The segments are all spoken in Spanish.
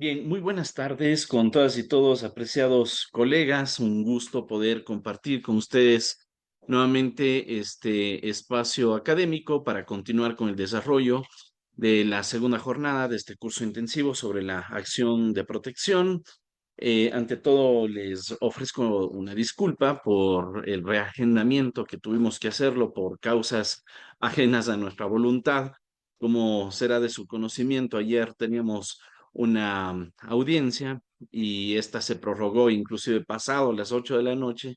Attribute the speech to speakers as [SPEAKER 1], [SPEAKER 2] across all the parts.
[SPEAKER 1] Bien, muy buenas tardes con todas y todos, apreciados colegas. Un gusto poder compartir con ustedes nuevamente este espacio académico para continuar con el desarrollo de la segunda jornada de este curso intensivo sobre la acción de protección. Ante todo, les ofrezco una disculpa por el reagendamiento que tuvimos que hacerlo por causas ajenas a nuestra voluntad. Como será de su conocimiento, ayer teníamos una audiencia y esta se prorrogó inclusive pasado las 8 de la noche,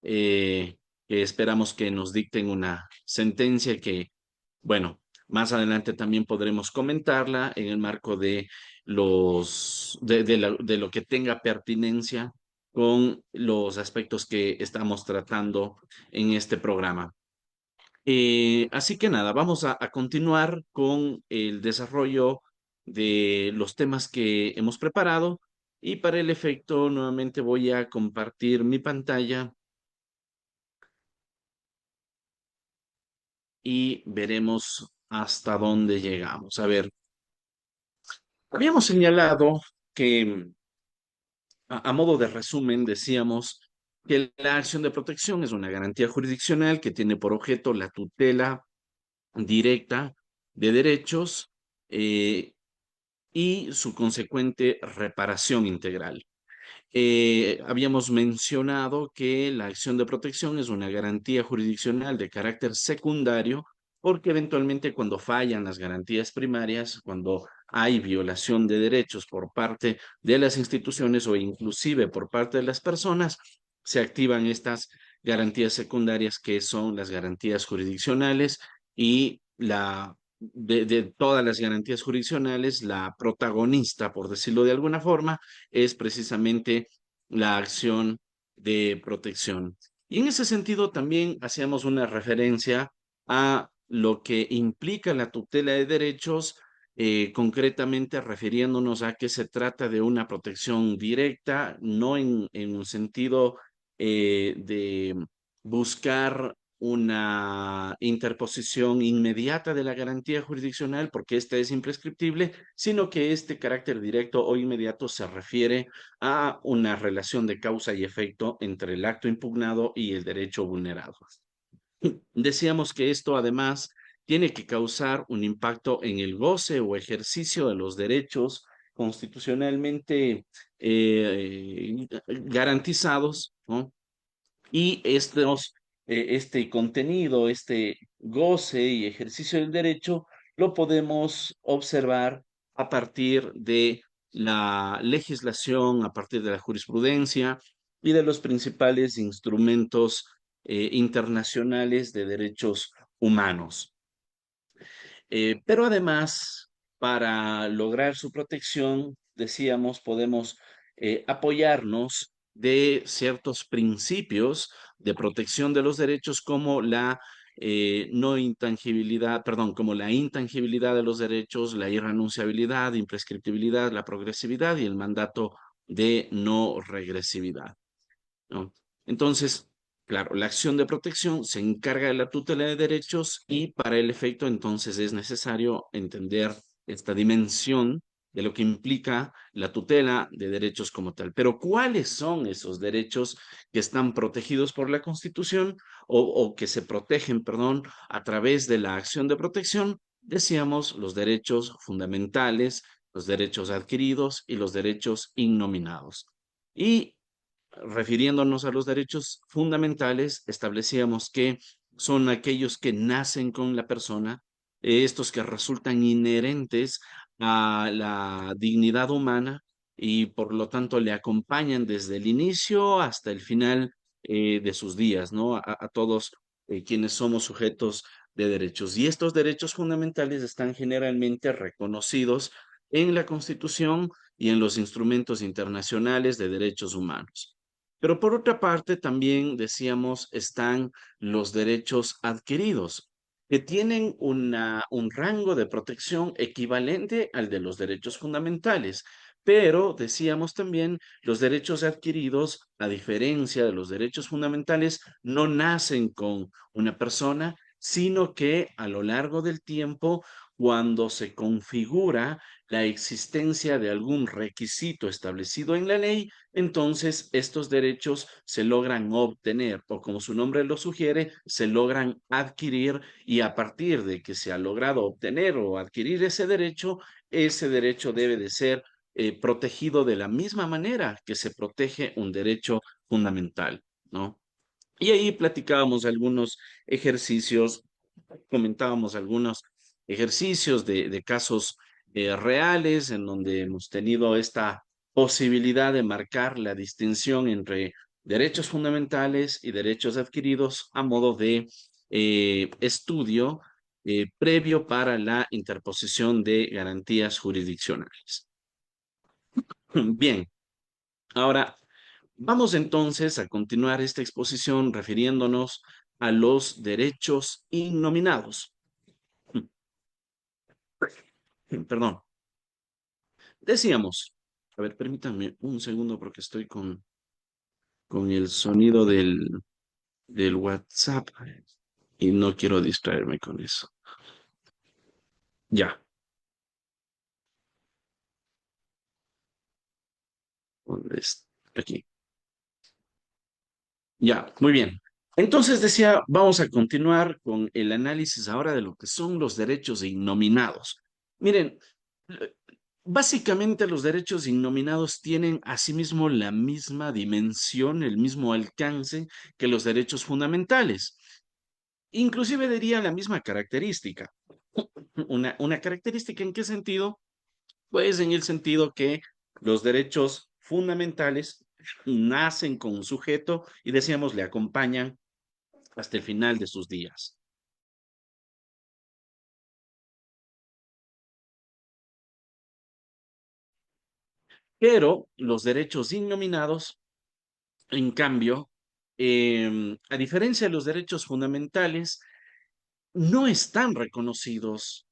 [SPEAKER 1] eh, que esperamos que nos dicten una sentencia que, bueno, más adelante también podremos comentarla en el marco de de lo que tenga pertinencia con los aspectos que estamos tratando en este programa. Así que nada, vamos a continuar con el desarrollo de los temas que hemos preparado y para el efecto nuevamente voy a compartir mi pantalla y veremos hasta dónde llegamos. A ver, habíamos señalado que a modo de resumen decíamos que la acción de protección es una garantía jurisdiccional que tiene por objeto la tutela directa de derechos. Y su consecuente reparación integral. Habíamos mencionado que la acción de protección es una garantía jurisdiccional de carácter secundario porque eventualmente cuando fallan las garantías primarias, cuando hay violación de derechos por parte de las instituciones o inclusive por parte de las personas, se activan estas garantías secundarias que son las garantías jurisdiccionales y de todas las garantías jurisdiccionales, la protagonista, por decirlo de alguna forma, es precisamente la acción de protección. Y en ese sentido también hacíamos una referencia a lo que implica la tutela de derechos, concretamente refiriéndonos a que se trata de una protección directa, no en un sentido de buscar una interposición inmediata de la garantía jurisdiccional, porque esta es imprescriptible, sino que este carácter directo o inmediato se refiere a una relación de causa y efecto entre el acto impugnado y el derecho vulnerado. Decíamos que esto además tiene que causar un impacto en el goce o ejercicio de los derechos constitucionalmente garantizados, ¿no? Y este contenido, este goce y ejercicio del derecho, lo podemos observar a partir de la legislación, a partir de la jurisprudencia y de los principales instrumentos internacionales de derechos humanos. Pero además, para lograr su protección, decíamos, podemos apoyarnos de ciertos principios de protección de los derechos como la no intangibilidad, perdón, como la intangibilidad de los derechos, la irrenunciabilidad, imprescriptibilidad, la progresividad y el mandato de no regresividad, ¿no? Entonces, claro, la acción de protección se encarga de la tutela de derechos y para el efecto entonces es necesario entender esta dimensión de lo que implica la tutela de derechos como tal. Pero ¿cuáles son esos derechos que están protegidos por la Constitución o que se protegen, perdón, a través de la acción de protección? Decíamos los derechos fundamentales, los derechos adquiridos y los derechos innominados. Y refiriéndonos a los derechos fundamentales, establecíamos que son aquellos que nacen con la persona, estos que resultan inherentes a la dignidad humana y por lo tanto le acompañan desde el inicio hasta el final de sus días, ¿no? A todos quienes somos sujetos de derechos. Y estos derechos fundamentales están generalmente reconocidos en la Constitución y en los instrumentos internacionales de derechos humanos. Pero por otra parte, también decíamos, están los derechos adquiridos, que tienen un rango de protección equivalente al de los derechos fundamentales. Pero decíamos también, los derechos adquiridos, a diferencia de los derechos fundamentales, no nacen con una persona, sino que a lo largo del tiempo cuando se configura la existencia de algún requisito establecido en la ley, entonces estos derechos se logran obtener o como su nombre lo sugiere, se logran adquirir y a partir de que se ha logrado obtener o adquirir ese derecho debe de ser protegido de la misma manera que se protege un derecho fundamental, ¿no? Y ahí platicábamos algunos ejercicios, comentábamos algunos ejercicios de casos reales en donde hemos tenido esta posibilidad de marcar la distinción entre derechos fundamentales y derechos adquiridos a modo de estudio previo para la interposición de garantías jurisdiccionales. Bien, ahora vamos entonces a continuar esta exposición refiriéndonos a los derechos innominados. Perdón. Decíamos, a ver, permítanme un segundo porque estoy con el sonido del WhatsApp y no quiero distraerme con eso. Ya, ¿dónde está? Aquí. Ya, muy bien. Entonces decía, vamos a continuar con el análisis ahora de lo que son los derechos innominados. Miren, eh, básicamente los derechos innominados tienen asimismo la misma dimensión, el mismo alcance que los derechos fundamentales. Inclusive diría la misma característica. Una característica en qué sentido? Pues en el sentido que los derechos fundamentales nacen con un sujeto y decíamos le acompañan hasta el final de sus días. Pero los derechos innominados, en cambio, a diferencia de los derechos fundamentales, no están reconocidos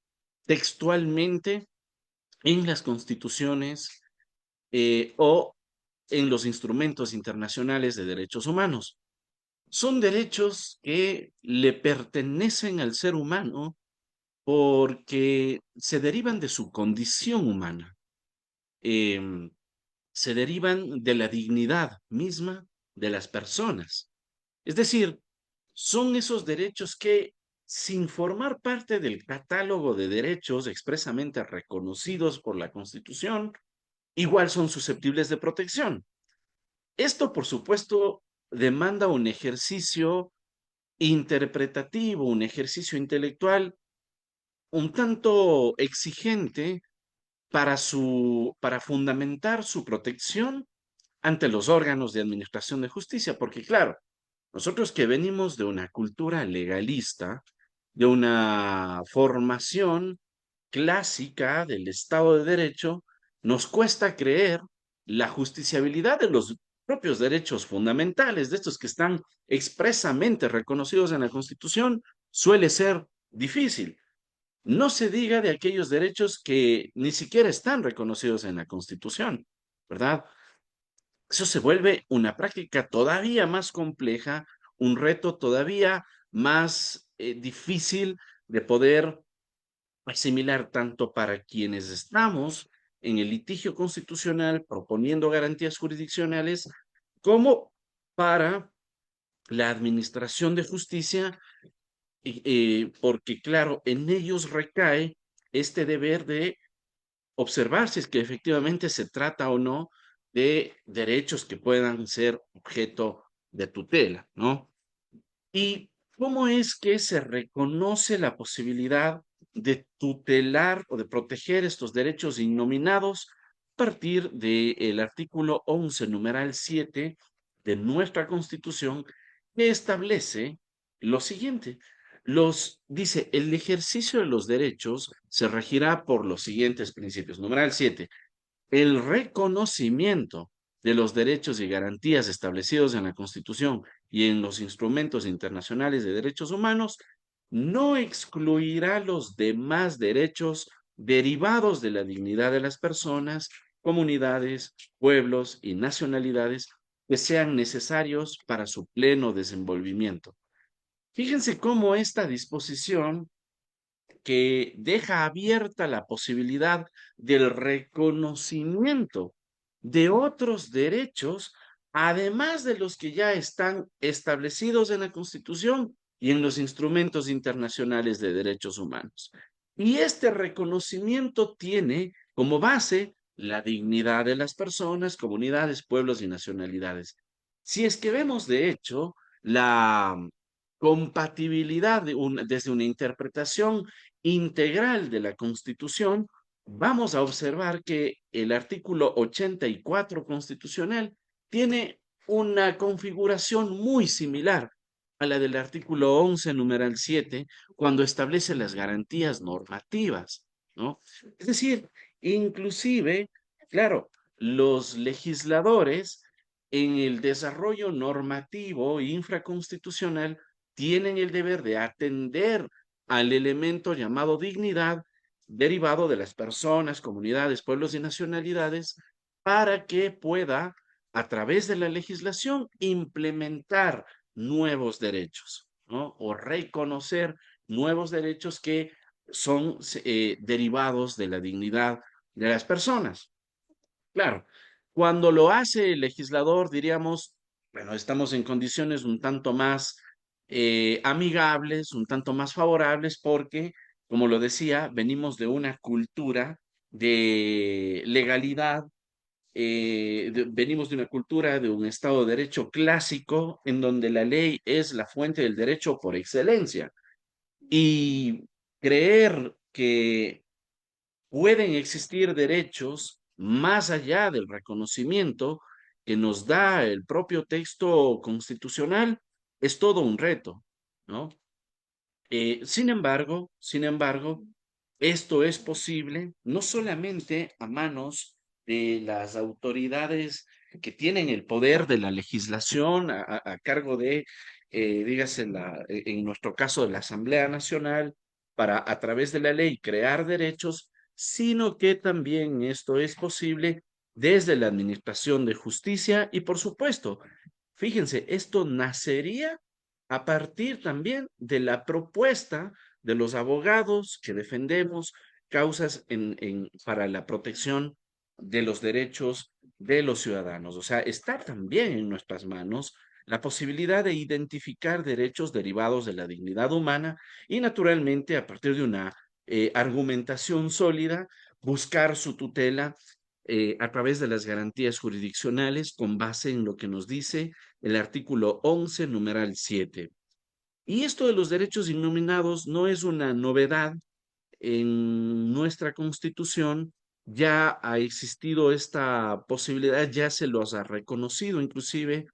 [SPEAKER 1] textualmente en las constituciones o en los instrumentos internacionales de derechos humanos. Son derechos que le pertenecen al ser humano porque se derivan de su condición humana, em, se derivan de la dignidad misma de las personas. Es decir, son esos derechos que, sin formar parte del catálogo de derechos expresamente reconocidos por la Constitución, igual son susceptibles de protección. Esto, por supuesto, demanda un ejercicio interpretativo, un ejercicio intelectual un tanto exigente para fundamentar su protección ante los órganos de administración de justicia, porque claro, nosotros que venimos de una cultura legalista, de una formación clásica del Estado de Derecho, nos cuesta creer la justiciabilidad de los propios derechos fundamentales, de estos que están expresamente reconocidos en la Constitución, suele ser difícil. No se diga de aquellos derechos que ni siquiera están reconocidos en la Constitución, ¿verdad? Eso se vuelve una práctica todavía más compleja, un reto todavía más difícil de poder asimilar tanto para quienes estamos en el litigio constitucional proponiendo garantías jurisdiccionales, como para la administración de justicia porque claro, en ellos recae este deber de observar si es que efectivamente se trata o no de derechos que puedan ser objeto de tutela, ¿no? ¿Y cómo es que se reconoce la posibilidad de tutelar o de proteger estos derechos innominados a partir del artículo 11, numeral 7 de nuestra Constitución, que establece lo siguiente? Dice, el ejercicio de los derechos se regirá por los siguientes principios. Numeral 7, el reconocimiento de los derechos y garantías establecidos en la Constitución y en los instrumentos internacionales de derechos humanos no excluirá los demás derechos derivados de la dignidad de las personas, comunidades, pueblos y nacionalidades que sean necesarios para su pleno desenvolvimiento. Fíjense cómo esta disposición que deja abierta la posibilidad del reconocimiento de otros derechos, además de los que ya están establecidos en la Constitución y en los instrumentos internacionales de derechos humanos. Y este reconocimiento tiene como base la dignidad de las personas, comunidades, pueblos y nacionalidades. Si es que vemos, de hecho, la compatibilidad desde una interpretación integral de la Constitución, vamos a observar que el artículo 84 constitucional tiene una configuración muy similar a la del artículo 11, numeral 7, cuando establece las garantías normativas, ¿no? Es decir, inclusive, claro, los legisladores en el desarrollo normativo e infraconstitucional tienen el deber de atender al elemento llamado dignidad derivado de las personas, comunidades, pueblos y nacionalidades para que pueda, a través de la legislación, implementar nuevos derechos, ¿no? O reconocer nuevos derechos que son derivados de la dignidad de las personas. Claro, cuando lo hace el legislador, diríamos, bueno, estamos en condiciones un tanto más amigables, un tanto más favorables, porque, como lo decía, venimos de una cultura de legalidad, venimos de una cultura de un Estado de Derecho clásico, en donde la ley es la fuente del derecho por excelencia. Y creer que pueden existir derechos más allá del reconocimiento que nos da el propio texto constitucional, es todo un reto, ¿no? Sin embargo, esto es posible no solamente a manos de las autoridades que tienen el poder de la legislación a cargo de, dígase, en nuestro caso, de la Asamblea Nacional, para a través de la ley crear derechos, sino que también esto es posible desde la Administración de Justicia y, por supuesto, fíjense, esto nacería a partir también de la propuesta de los abogados que defendemos causas para la protección de los derechos de los ciudadanos. O sea, está también en nuestras manos la posibilidad de identificar derechos derivados de la dignidad humana y, naturalmente, a partir de una argumentación sólida, buscar su tutela a través de las garantías jurisdiccionales con base en lo que nos dice el artículo 11, numeral 7. Y esto de los derechos innominados no es una novedad en nuestra Constitución. Ya ha existido esta posibilidad, ya se los ha reconocido inclusive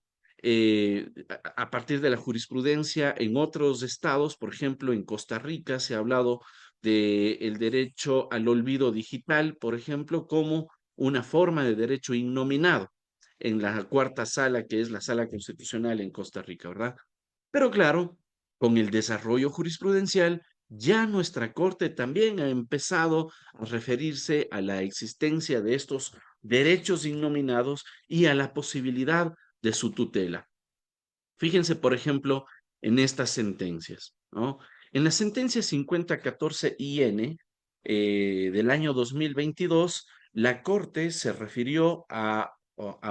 [SPEAKER 1] a partir de la jurisprudencia en otros estados. Por ejemplo, en Costa Rica se ha hablado del derecho al olvido digital, por ejemplo, como una forma de derecho innominado en la cuarta sala, que es la sala constitucional en Costa Rica, ¿verdad? Pero claro, con el desarrollo jurisprudencial, ya nuestra Corte también ha empezado a referirse a la existencia de estos derechos innominados y a la posibilidad de su tutela. Fíjense, por ejemplo, en estas sentencias, ¿no? En la sentencia 5014 IN del año 2022, la Corte se refirió a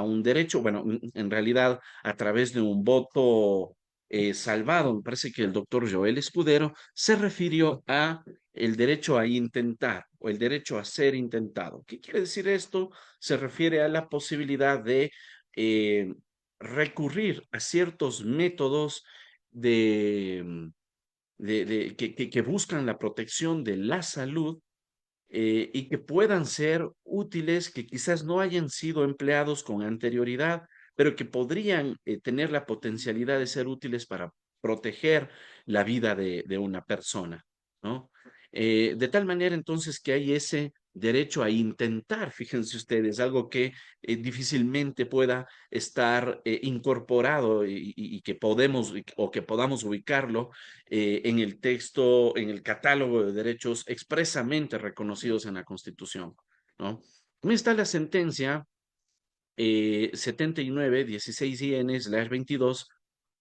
[SPEAKER 1] un derecho, bueno, en realidad a través de un voto salvado, me parece que el doctor Joel Escudero se refirió a el derecho a intentar o el derecho a ser intentado. ¿Qué quiere decir esto? Se refiere a la posibilidad de eh, recurrir a ciertos métodos de, que buscan la protección de la salud y que puedan ser útiles, que quizás no hayan sido empleados con anterioridad, pero que podrían tener la potencialidad de ser útiles para proteger la vida de una persona, ¿no? De tal manera entonces que hay ese derecho a intentar, fíjense ustedes, algo que difícilmente pueda estar incorporado y que podemos o que podamos ubicarlo en el texto, en el catálogo de derechos expresamente reconocidos en la Constitución, ¿no? También está la sentencia 79-16 IN/22,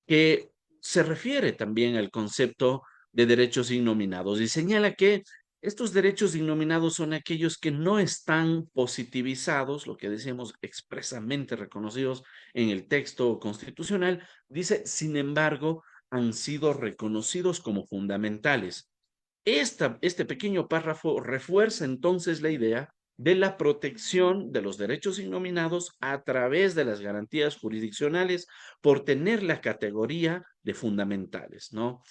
[SPEAKER 1] que se refiere también al concepto de derechos innominados y señala que estos derechos innominados son aquellos que no están positivizados, lo que decimos expresamente reconocidos en el texto constitucional, dice, sin embargo, han sido reconocidos como fundamentales. Este pequeño párrafo refuerza entonces la idea de la protección de los derechos innominados a través de las garantías jurisdiccionales por tener la categoría de fundamentales, ¿no?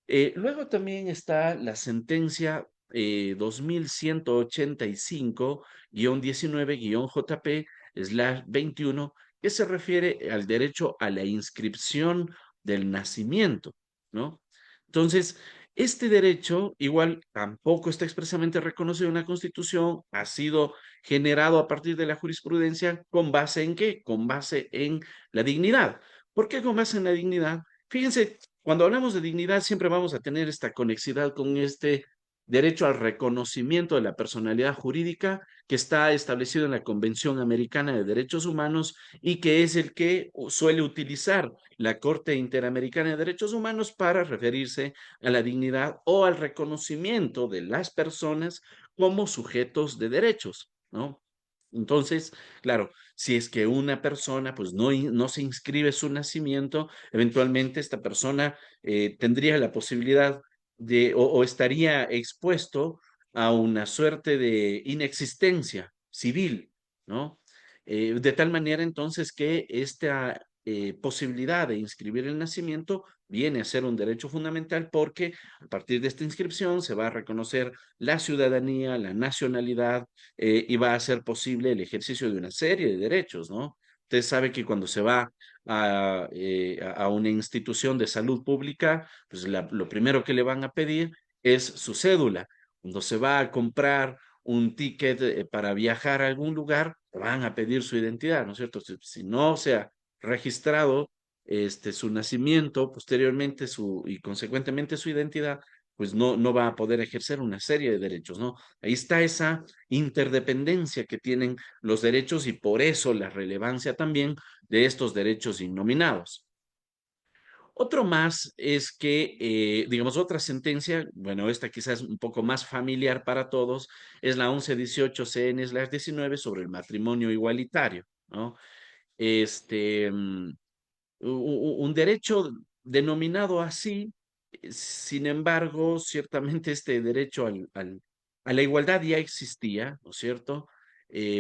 [SPEAKER 1] Luego también está la sentencia 2185-19-JP/21, que se refiere al derecho a la inscripción del nacimiento, ¿no? Entonces, este derecho igual tampoco está expresamente reconocido en la Constitución, ha sido generado a partir de la jurisprudencia con base en qué? Con base en la dignidad. ¿Por qué con base en la dignidad? Fíjense, cuando hablamos de dignidad, siempre vamos a tener esta conexidad con este derecho al reconocimiento de la personalidad jurídica que está establecido en la Convención Americana de Derechos Humanos y que es el que suele utilizar la Corte Interamericana de Derechos Humanos para referirse a la dignidad o al reconocimiento de las personas como sujetos de derechos, ¿no? Entonces, claro, si es que una persona pues no se inscribe su nacimiento, eventualmente esta persona tendría la posibilidad o estaría expuesto a una suerte de inexistencia civil, ¿no? De tal manera entonces que esta posibilidad de inscribir el nacimiento viene a ser un derecho fundamental porque a partir de esta inscripción se va a reconocer la ciudadanía, la nacionalidad, y va a ser posible el ejercicio de una serie de derechos, ¿no? Usted sabe que cuando se va a una institución de salud pública, pues lo primero que le van a pedir es su cédula. Cuando se va a comprar un ticket para viajar a algún lugar, le van a pedir su identidad, ¿no es cierto? Si no se ha registrado su nacimiento, posteriormente y consecuentemente su identidad, pues no va a poder ejercer una serie de derechos, ¿no? Ahí está esa interdependencia que tienen los derechos y por eso la relevancia también de estos derechos innominados. Otro más es que, digamos, otra sentencia, bueno, esta quizás un poco más familiar para todos, es la 1118-CN/19 sobre el matrimonio igualitario, ¿no? Este, mm, un derecho denominado así, sin embargo, ciertamente este derecho a la igualdad ya existía, ¿no es cierto?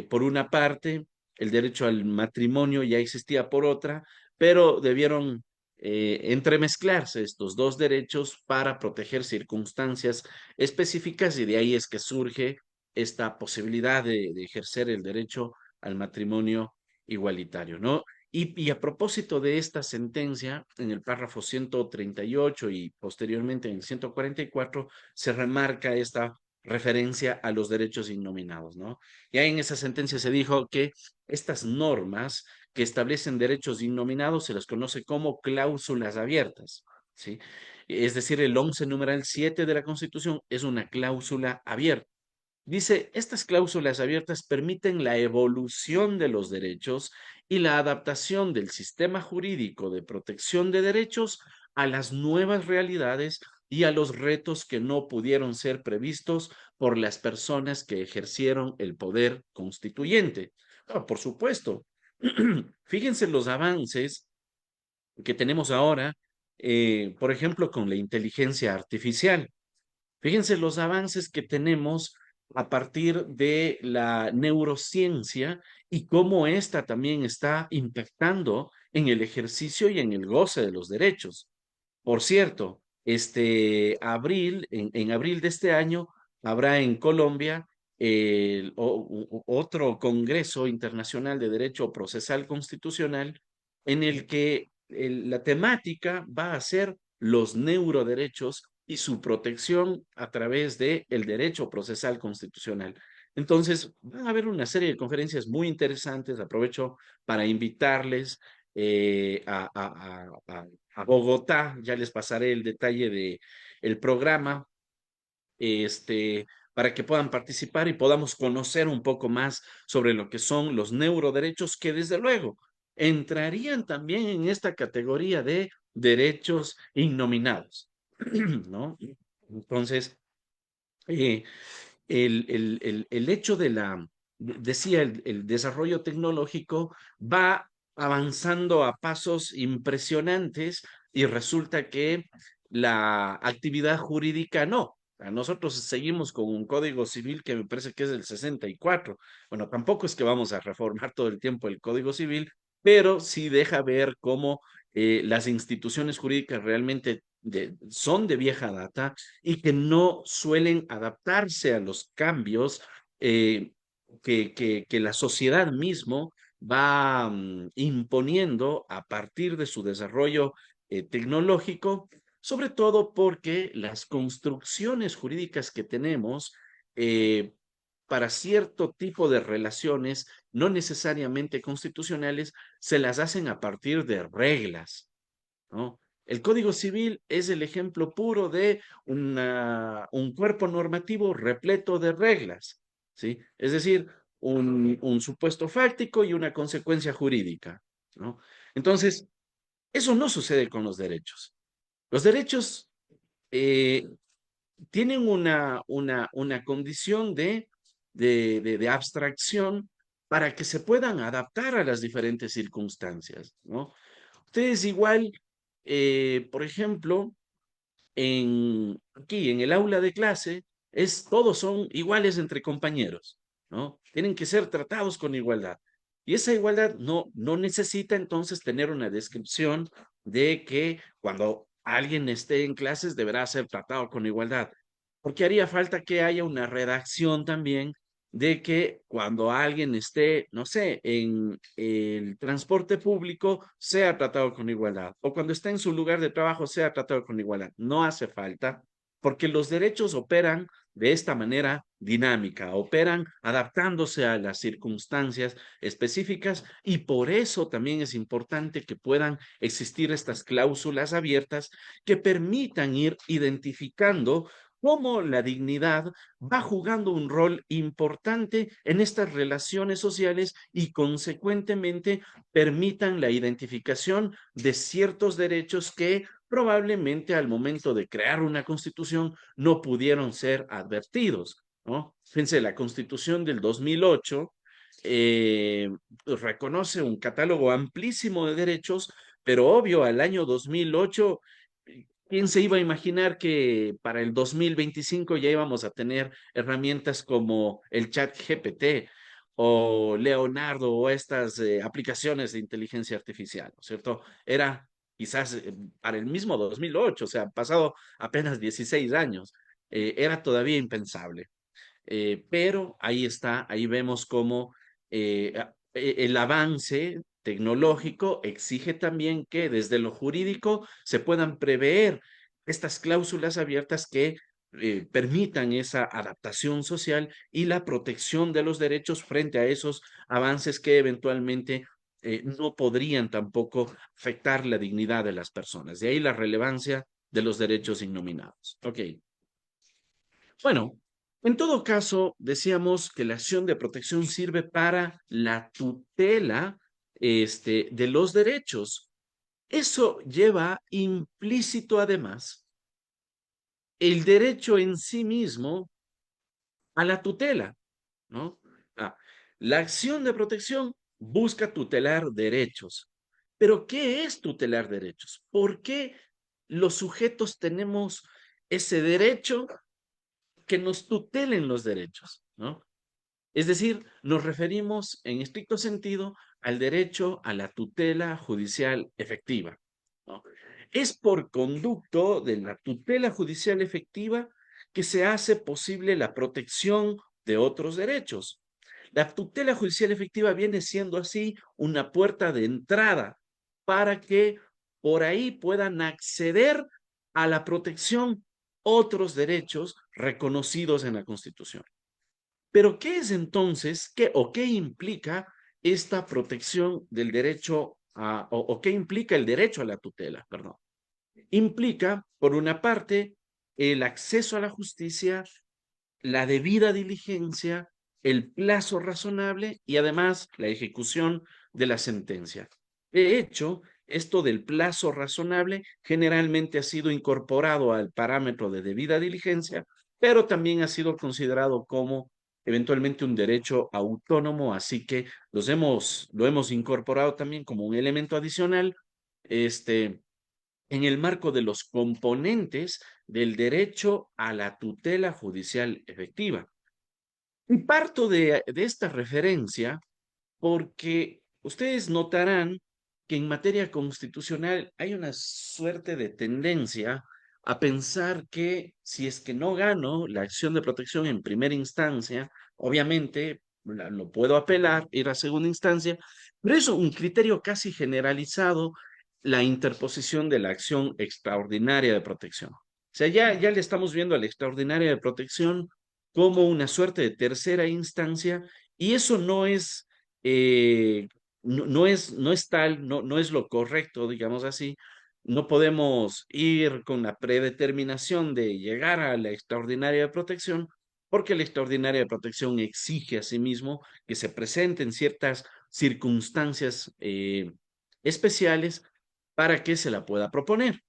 [SPEAKER 1] Por una parte, el derecho al matrimonio ya existía por otra, pero debieron entremezclarse estos dos derechos para proteger circunstancias específicas y de ahí es que surge esta posibilidad de ejercer el derecho al matrimonio igualitario, ¿no? Y a propósito de esta sentencia, en el párrafo 138 y posteriormente en el 144, se remarca esta referencia a los derechos innominados, ¿no? Ya en esa sentencia se dijo que estas normas que establecen derechos innominados se las conoce como cláusulas abiertas, ¿sí? Es decir, el 11 numeral 7 de la Constitución es una cláusula abierta. Dice, estas cláusulas abiertas permiten la evolución de los derechos y la adaptación del sistema jurídico de protección de derechos a las nuevas realidades y a los retos que no pudieron ser previstos por las personas que ejercieron el poder constituyente. Ah, por supuesto, fíjense los avances que tenemos ahora, por ejemplo, con la inteligencia artificial. Fíjense los avances que tenemos a partir de la neurociencia y cómo esta también está impactando en el ejercicio y en el goce de los derechos. Por cierto, en abril de este año, habrá en Colombia otro Congreso Internacional de Derecho Procesal Constitucional en el que la temática va a ser los neuroderechos y su protección a través del derecho procesal constitucional. Entonces, van a haber una serie de conferencias muy interesantes. Aprovecho para invitarles a Bogotá. Ya les pasaré el detalle de el programa, para que puedan participar y podamos conocer un poco más sobre lo que son los neuroderechos, que desde luego entrarían también en esta categoría de derechos innominados. ¿no? Entonces, eh, el hecho de decía, el desarrollo tecnológico va avanzando a pasos impresionantes y resulta que la actividad jurídica no. Nosotros seguimos con un código civil que me parece que es del 64. Bueno, tampoco es que vamos a reformar todo el tiempo el código civil, pero sí deja ver cómo las instituciones jurídicas realmente son de vieja data y que no suelen adaptarse a los cambios que la sociedad mismo va imponiendo a partir de su desarrollo tecnológico, sobre todo porque las construcciones jurídicas que tenemos eh, para cierto tipo de relaciones no necesariamente constitucionales se las hacen a partir de reglas, ¿no? El Código Civil es el ejemplo puro de un cuerpo normativo repleto de reglas, ¿sí? Es decir, un supuesto fáctico y una consecuencia jurídica, ¿no? Entonces, eso no sucede con los derechos. Los derechos eh, tienen una condición de abstracción para que se puedan adaptar a las diferentes circunstancias, ¿no? Ustedes igual, por ejemplo, aquí en el aula de clase, todos son iguales entre compañeros, ¿no? Tienen que ser tratados con igualdad. Y esa igualdad no necesita entonces tener una descripción de que cuando alguien esté en clases deberá ser tratado con igualdad, porque haría falta que haya una redacción también de que cuando alguien esté, no sé, en el transporte público, sea tratado con igualdad, o cuando esté en su lugar de trabajo, sea tratado con igualdad. No hace falta, porque los derechos operan de esta manera dinámica, operan adaptándose a las circunstancias específicas y por eso también es importante que puedan existir estas cláusulas abiertas que permitan ir identificando cómo la dignidad va jugando un rol importante en estas relaciones sociales y consecuentemente permitan la identificación de ciertos derechos que probablemente al momento de crear una constitución no pudieron ser advertidos, ¿no? Fíjense, la constitución del 2008 reconoce un catálogo amplísimo de derechos, pero obvio, al año 2008 ¿quién se iba a imaginar que para el 2025 ya íbamos a tener herramientas como el chat GPT o Leonardo o estas aplicaciones de inteligencia artificial, ¿no es cierto? Era quizás para el mismo 2008, o sea, han pasado apenas 16 años, era todavía impensable. Pero ahí está, ahí vemos cómo el avance tecnológico exige también que desde lo jurídico se puedan prever estas cláusulas abiertas que permitan esa adaptación social y la protección de los derechos frente a esos avances que eventualmente no podrían tampoco afectar la dignidad de las personas. De ahí la relevancia de los derechos innominados. Ok. Bueno, en todo caso, decíamos que la acción de protección sirve para la tutela de los derechos. Eso lleva implícito además el derecho en sí mismo a la tutela, ¿no? Ah, la acción de protección busca tutelar derechos. Pero ¿qué es tutelar derechos? ¿Por qué los sujetos tenemos ese derecho que nos tutelen los derechos, ¿no? Es decir, nos referimos en estricto sentido al derecho a la tutela judicial efectiva, ¿no? Es por conducto de la tutela judicial efectiva que se hace posible la protección de otros derechos. La tutela judicial efectiva viene siendo así una puerta de entrada para que por ahí puedan acceder a la protección otros derechos reconocidos en la Constitución. Pero, ¿qué es entonces, qué implica esta protección del derecho o qué implica el derecho a la tutela? Perdón. Implica, por una parte, el acceso a la justicia, la debida diligencia, el plazo razonable y además la ejecución de la sentencia. De hecho, esto del plazo razonable generalmente ha sido incorporado al parámetro de debida diligencia, pero también ha sido considerado como eventualmente un derecho autónomo, así que lo hemos incorporado también como un elemento adicional, este, en el marco de los componentes del derecho a la tutela judicial efectiva. Y parto de esta referencia porque ustedes notarán que en materia constitucional hay una suerte de tendencia a pensar que si es que no gano la acción de protección en primera instancia, obviamente lo puedo apelar, ir a segunda instancia, pero es un criterio casi generalizado la interposición de la acción extraordinaria de protección. O sea, ya le estamos viendo a la extraordinaria de protección como una suerte de tercera instancia y eso no es tal, no es lo correcto, digamos así. No podemos ir con la predeterminación de llegar a la extraordinaria de protección, porque la extraordinaria de protección exige asimismo que se presenten ciertas circunstancias especiales para que se la pueda proponer.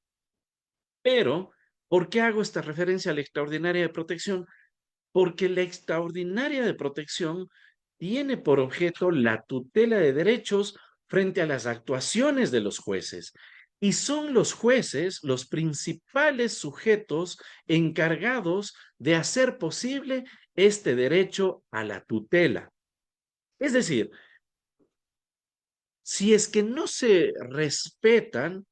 [SPEAKER 1] Pero, ¿por qué hago esta referencia a la extraordinaria de protección? Porque la extraordinaria de protección tiene por objeto la tutela de derechos frente a las actuaciones de los jueces. Y son los jueces los principales sujetos encargados de hacer posible este derecho a la tutela. Es decir, si es que no se respetan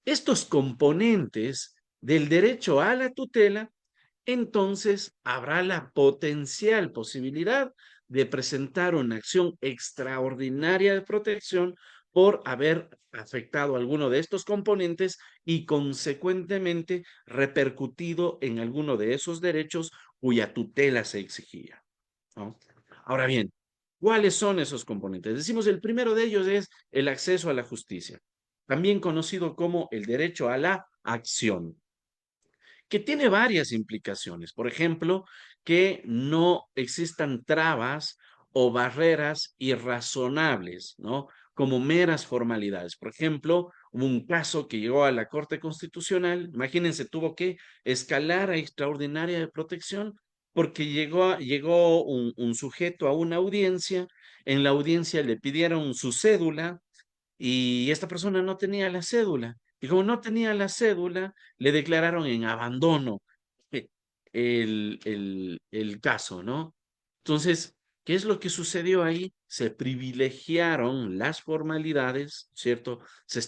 [SPEAKER 1] estos componentes del derecho a la tutela, entonces habrá la potencial posibilidad de presentar una acción extraordinaria de protección por haber afectado alguno de estos componentes y consecuentemente repercutido en alguno de esos derechos cuya tutela se exigía, ¿no? Ahora bien, ¿cuáles son esos componentes? Decimos, el primero de ellos es el acceso a la justicia, también conocido como el derecho a la acción, que tiene varias implicaciones. Por ejemplo, que no existan trabas o barreras irrazonables, ¿no? Como meras formalidades. Por ejemplo, hubo un caso que llegó a la Corte Constitucional, imagínense, tuvo que escalar a extraordinaria de protección porque llegó un sujeto a una audiencia, en la audiencia le pidieron su cédula y esta persona no tenía la cédula. Y como no tenía la cédula, le declararon en abandono eh, el caso, ¿no? Entonces, ¿qué es lo que sucedió ahí? Se privilegiaron las formalidades, ¿cierto? Se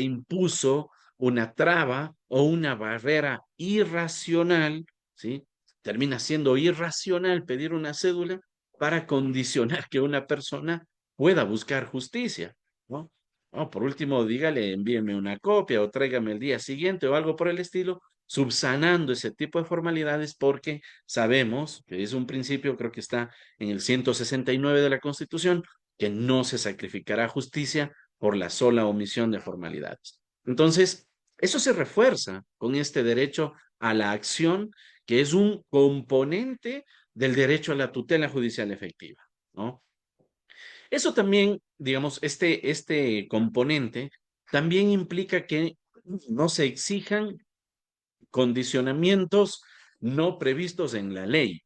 [SPEAKER 1] impuso una traba o una barrera irracional, ¿sí? Termina siendo irracional pedir una cédula para condicionar que una persona pueda buscar justicia, ¿no? O por último, dígale, envíeme una copia o tráigame el día siguiente o algo por el estilo, subsanando ese tipo de formalidades porque sabemos que es un principio, creo que está en el 169 de la Constitución, que no se sacrificará justicia por la sola omisión de formalidades. Entonces, eso se refuerza con este derecho a la acción, que es un componente del derecho a la tutela judicial efectiva, ¿no? Eso también, digamos, este componente también implica que no se exijan condicionamientos no previstos en la ley,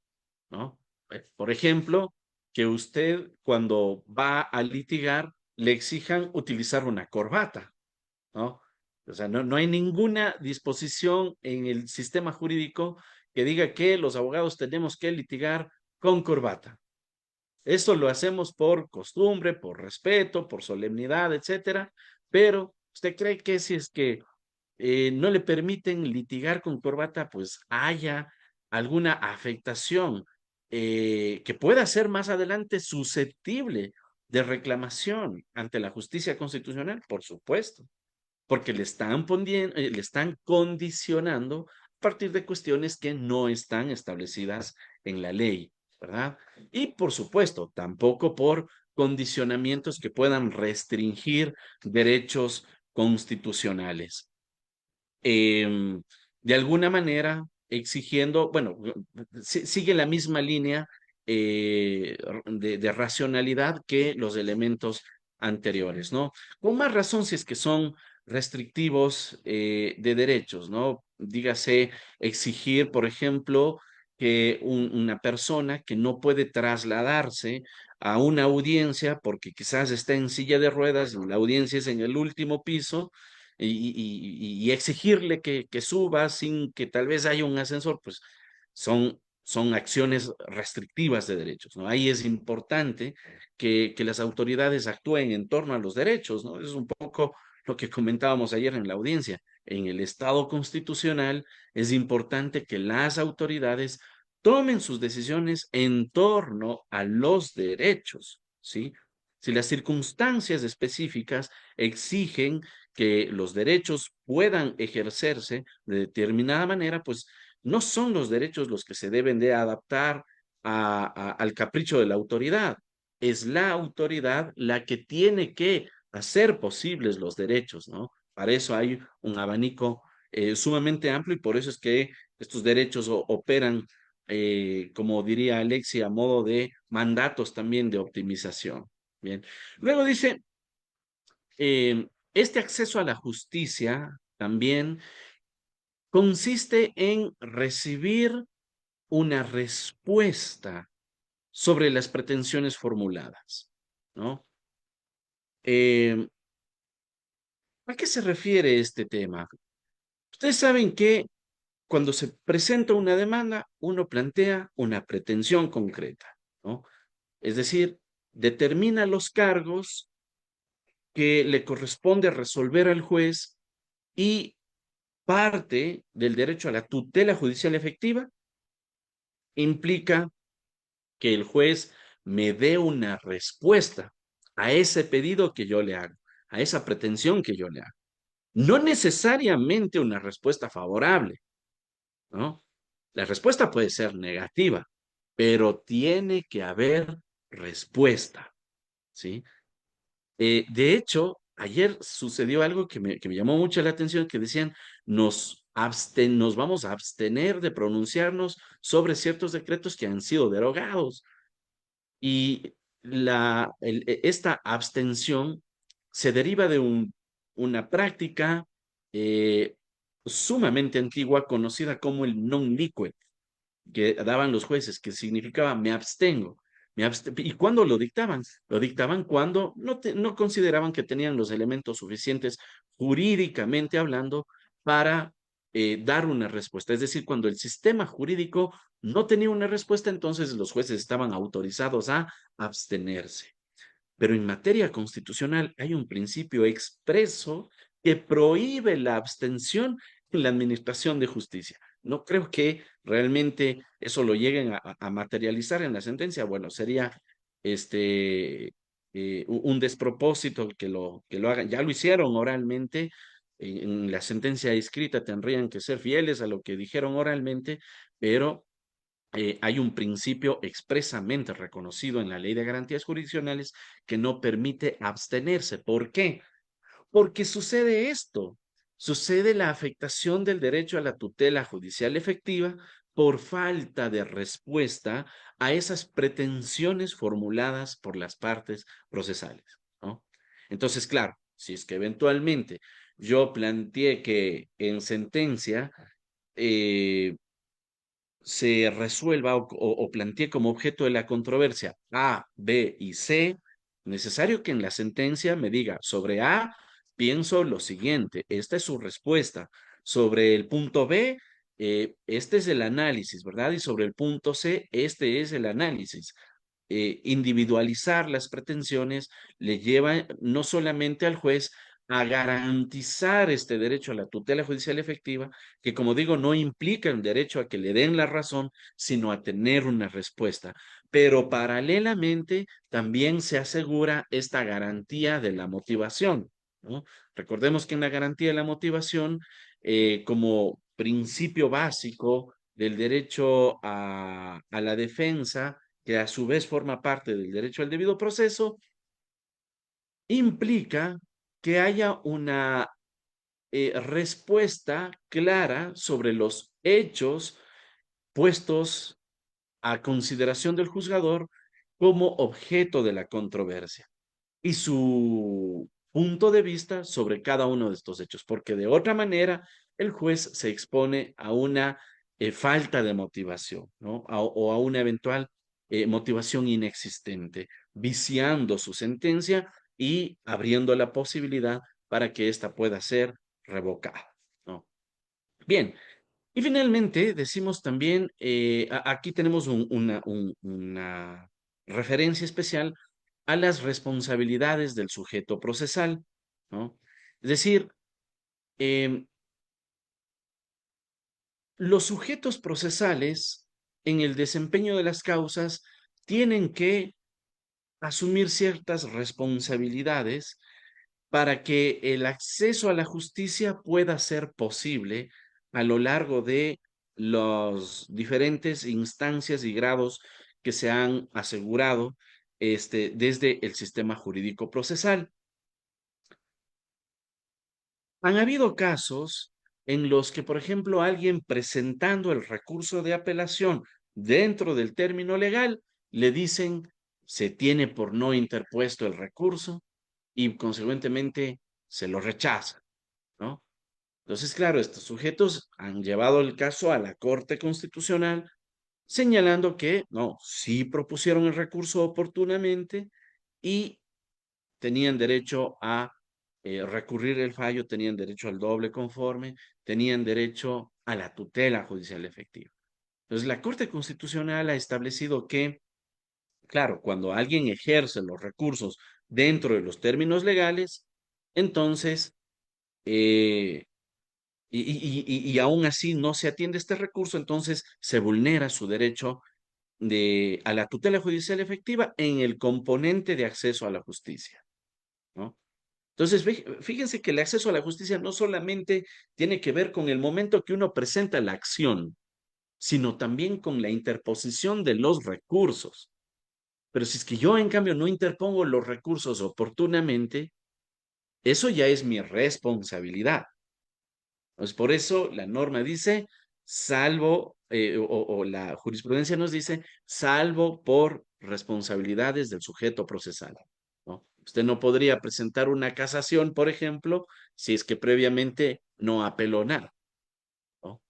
[SPEAKER 1] ¿no? Por ejemplo, que usted cuando va a litigar le exijan utilizar una corbata, ¿no? O sea, no hay ninguna disposición en el sistema jurídico que diga que los abogados tenemos que litigar con corbata. Esto lo hacemos por costumbre, por respeto, por solemnidad, etcétera, pero ¿usted cree que si es que no le permiten litigar con corbata, pues haya alguna afectación que pueda ser más adelante susceptible de reclamación ante la justicia constitucional? Por supuesto, porque le están condicionando a partir de cuestiones que no están establecidas en la ley, ¿verdad? Y por supuesto, tampoco por condicionamientos que puedan restringir derechos constitucionales. Em, de alguna manera exigiendo, bueno, sigue la misma línea de racionalidad que los elementos anteriores, ¿no? Con más razón si es que son restrictivos de derechos, ¿no? Dígase exigir, por ejemplo, que una persona que no puede trasladarse a una audiencia porque quizás está en silla de ruedas y la audiencia es en el último piso y exigirle que suba sin que tal vez haya un ascensor, pues son acciones restrictivas de derechos, ¿no? Ahí es importante que las autoridades actúen en torno a los derechos, ¿no? Es un poco lo que comentábamos ayer en la audiencia. En el Estado constitucional es importante que las autoridades tomen sus decisiones en torno a los derechos, ¿sí? Si las circunstancias específicas exigen que los derechos puedan ejercerse de determinada manera, pues no son los derechos los que se deben de adaptar al capricho de la autoridad. Es la autoridad la que tiene que hacer posibles los derechos, ¿no? Para eso hay un abanico sumamente amplio y por eso es que estos derechos operan, como diría Alexia, a modo de mandatos también de optimización. Bien. Luego dice, este acceso a la justicia también consiste en recibir una respuesta sobre las pretensiones formuladas, ¿no? Eh, ¿A qué se refiere este tema? Ustedes saben que cuando se presenta una demanda, uno plantea una pretensión concreta, ¿no? Es decir, determina los cargos que le corresponde resolver al juez y parte del derecho a la tutela judicial efectiva implica que el juez me dé una respuesta a ese pedido que yo le hago, a esa pretensión que yo le hago. No necesariamente una respuesta favorable, ¿no? La respuesta puede ser negativa, pero tiene que haber respuesta, ¿sí? De hecho, ayer sucedió algo que me llamó mucho la atención, que decían, nos vamos a abstener de pronunciarnos sobre ciertos decretos que han sido derogados. Y esta abstención se deriva de una práctica eh, sumamente antigua conocida como el non liquid, que daban los jueces, que significaba me abstengo. ¿Y cuándo lo dictaban? Lo dictaban cuando no consideraban que tenían los elementos suficientes jurídicamente hablando para dar una respuesta. Es decir, cuando el sistema jurídico no tenía una respuesta, entonces los jueces estaban autorizados a abstenerse. Pero en materia constitucional hay un principio expreso que prohíbe la abstención en la administración de justicia. No creo que realmente eso lo lleguen a materializar en la sentencia. Bueno, sería un despropósito que lo hagan. Ya lo hicieron oralmente. En la sentencia escrita tendrían que ser fieles a lo que dijeron oralmente, pero hay un principio expresamente reconocido en la Ley de Garantías Jurisdiccionales que no permite abstenerse. ¿Por qué? Porque sucede esto, sucede la afectación del derecho a la tutela judicial efectiva por falta de respuesta a esas pretensiones formuladas por las partes procesales, ¿no? Entonces, claro, si es que eventualmente yo planteé que en sentencia se resuelva o plantee como objeto de la controversia A, B y C, necesario que en la sentencia me diga sobre A, pienso lo siguiente, esta es su respuesta. Sobre el punto B, este es el análisis, ¿verdad? Y sobre el punto C, este es el análisis. Individualizar las pretensiones le lleva no solamente al juez a garantizar este derecho a la tutela judicial efectiva, que como digo, no implica el derecho a que le den la razón, sino a tener una respuesta. Pero paralelamente también se asegura esta garantía de la motivación, ¿no? Recordemos que en la garantía de la motivación, como principio básico del derecho a la defensa, que a su vez forma parte del derecho al debido proceso, implica que haya una respuesta clara sobre los hechos puestos a consideración del juzgador como objeto de la controversia. y su punto de vista sobre cada uno de estos hechos, porque de otra manera el juez se expone a una falta de motivación, ¿no? O a una eventual motivación inexistente, viciando su sentencia y abriendo la posibilidad para que ésta pueda ser revocada, ¿no? Bien, y finalmente decimos también, aquí tenemos una referencia especial a las responsabilidades del sujeto procesal, ¿no? Es decir, em, los sujetos procesales en el desempeño de las causas tienen que asumir ciertas responsabilidades para que el acceso a la justicia pueda ser posible a lo largo de las diferentes instancias y grados que se han asegurado desde el sistema jurídico procesal. Han habido casos en los que, por ejemplo, alguien presentando el recurso de apelación dentro del término legal, le dicen se tiene por no interpuesto el recurso y consecuentemente se lo rechaza, ¿no? Entonces, claro, estos sujetos han llevado el caso a la Corte Constitucional señalando que no, sí propusieron el recurso oportunamente y tenían derecho a recurrir el fallo, tenían derecho al doble conforme, tenían derecho a la tutela judicial efectiva. Entonces, la Corte Constitucional ha establecido que, claro, cuando alguien ejerce los recursos dentro de los términos legales, entonces eh, y aún así no se atiende este recurso, entonces se vulnera su derecho a la tutela judicial efectiva en el componente de acceso a la justicia, ¿no? Entonces, fíjense que el acceso a la justicia no solamente tiene que ver con el momento que uno presenta la acción, sino también con la interposición de los recursos. Pero si es que yo, en cambio, no interpongo los recursos oportunamente, eso ya es mi responsabilidad. Entonces, por eso la norma dice, salvo, o la jurisprudencia nos dice, salvo por responsabilidades del sujeto procesal, ¿no? Usted no podría presentar una casación, por ejemplo, si es que previamente no apeló nada, ¿no?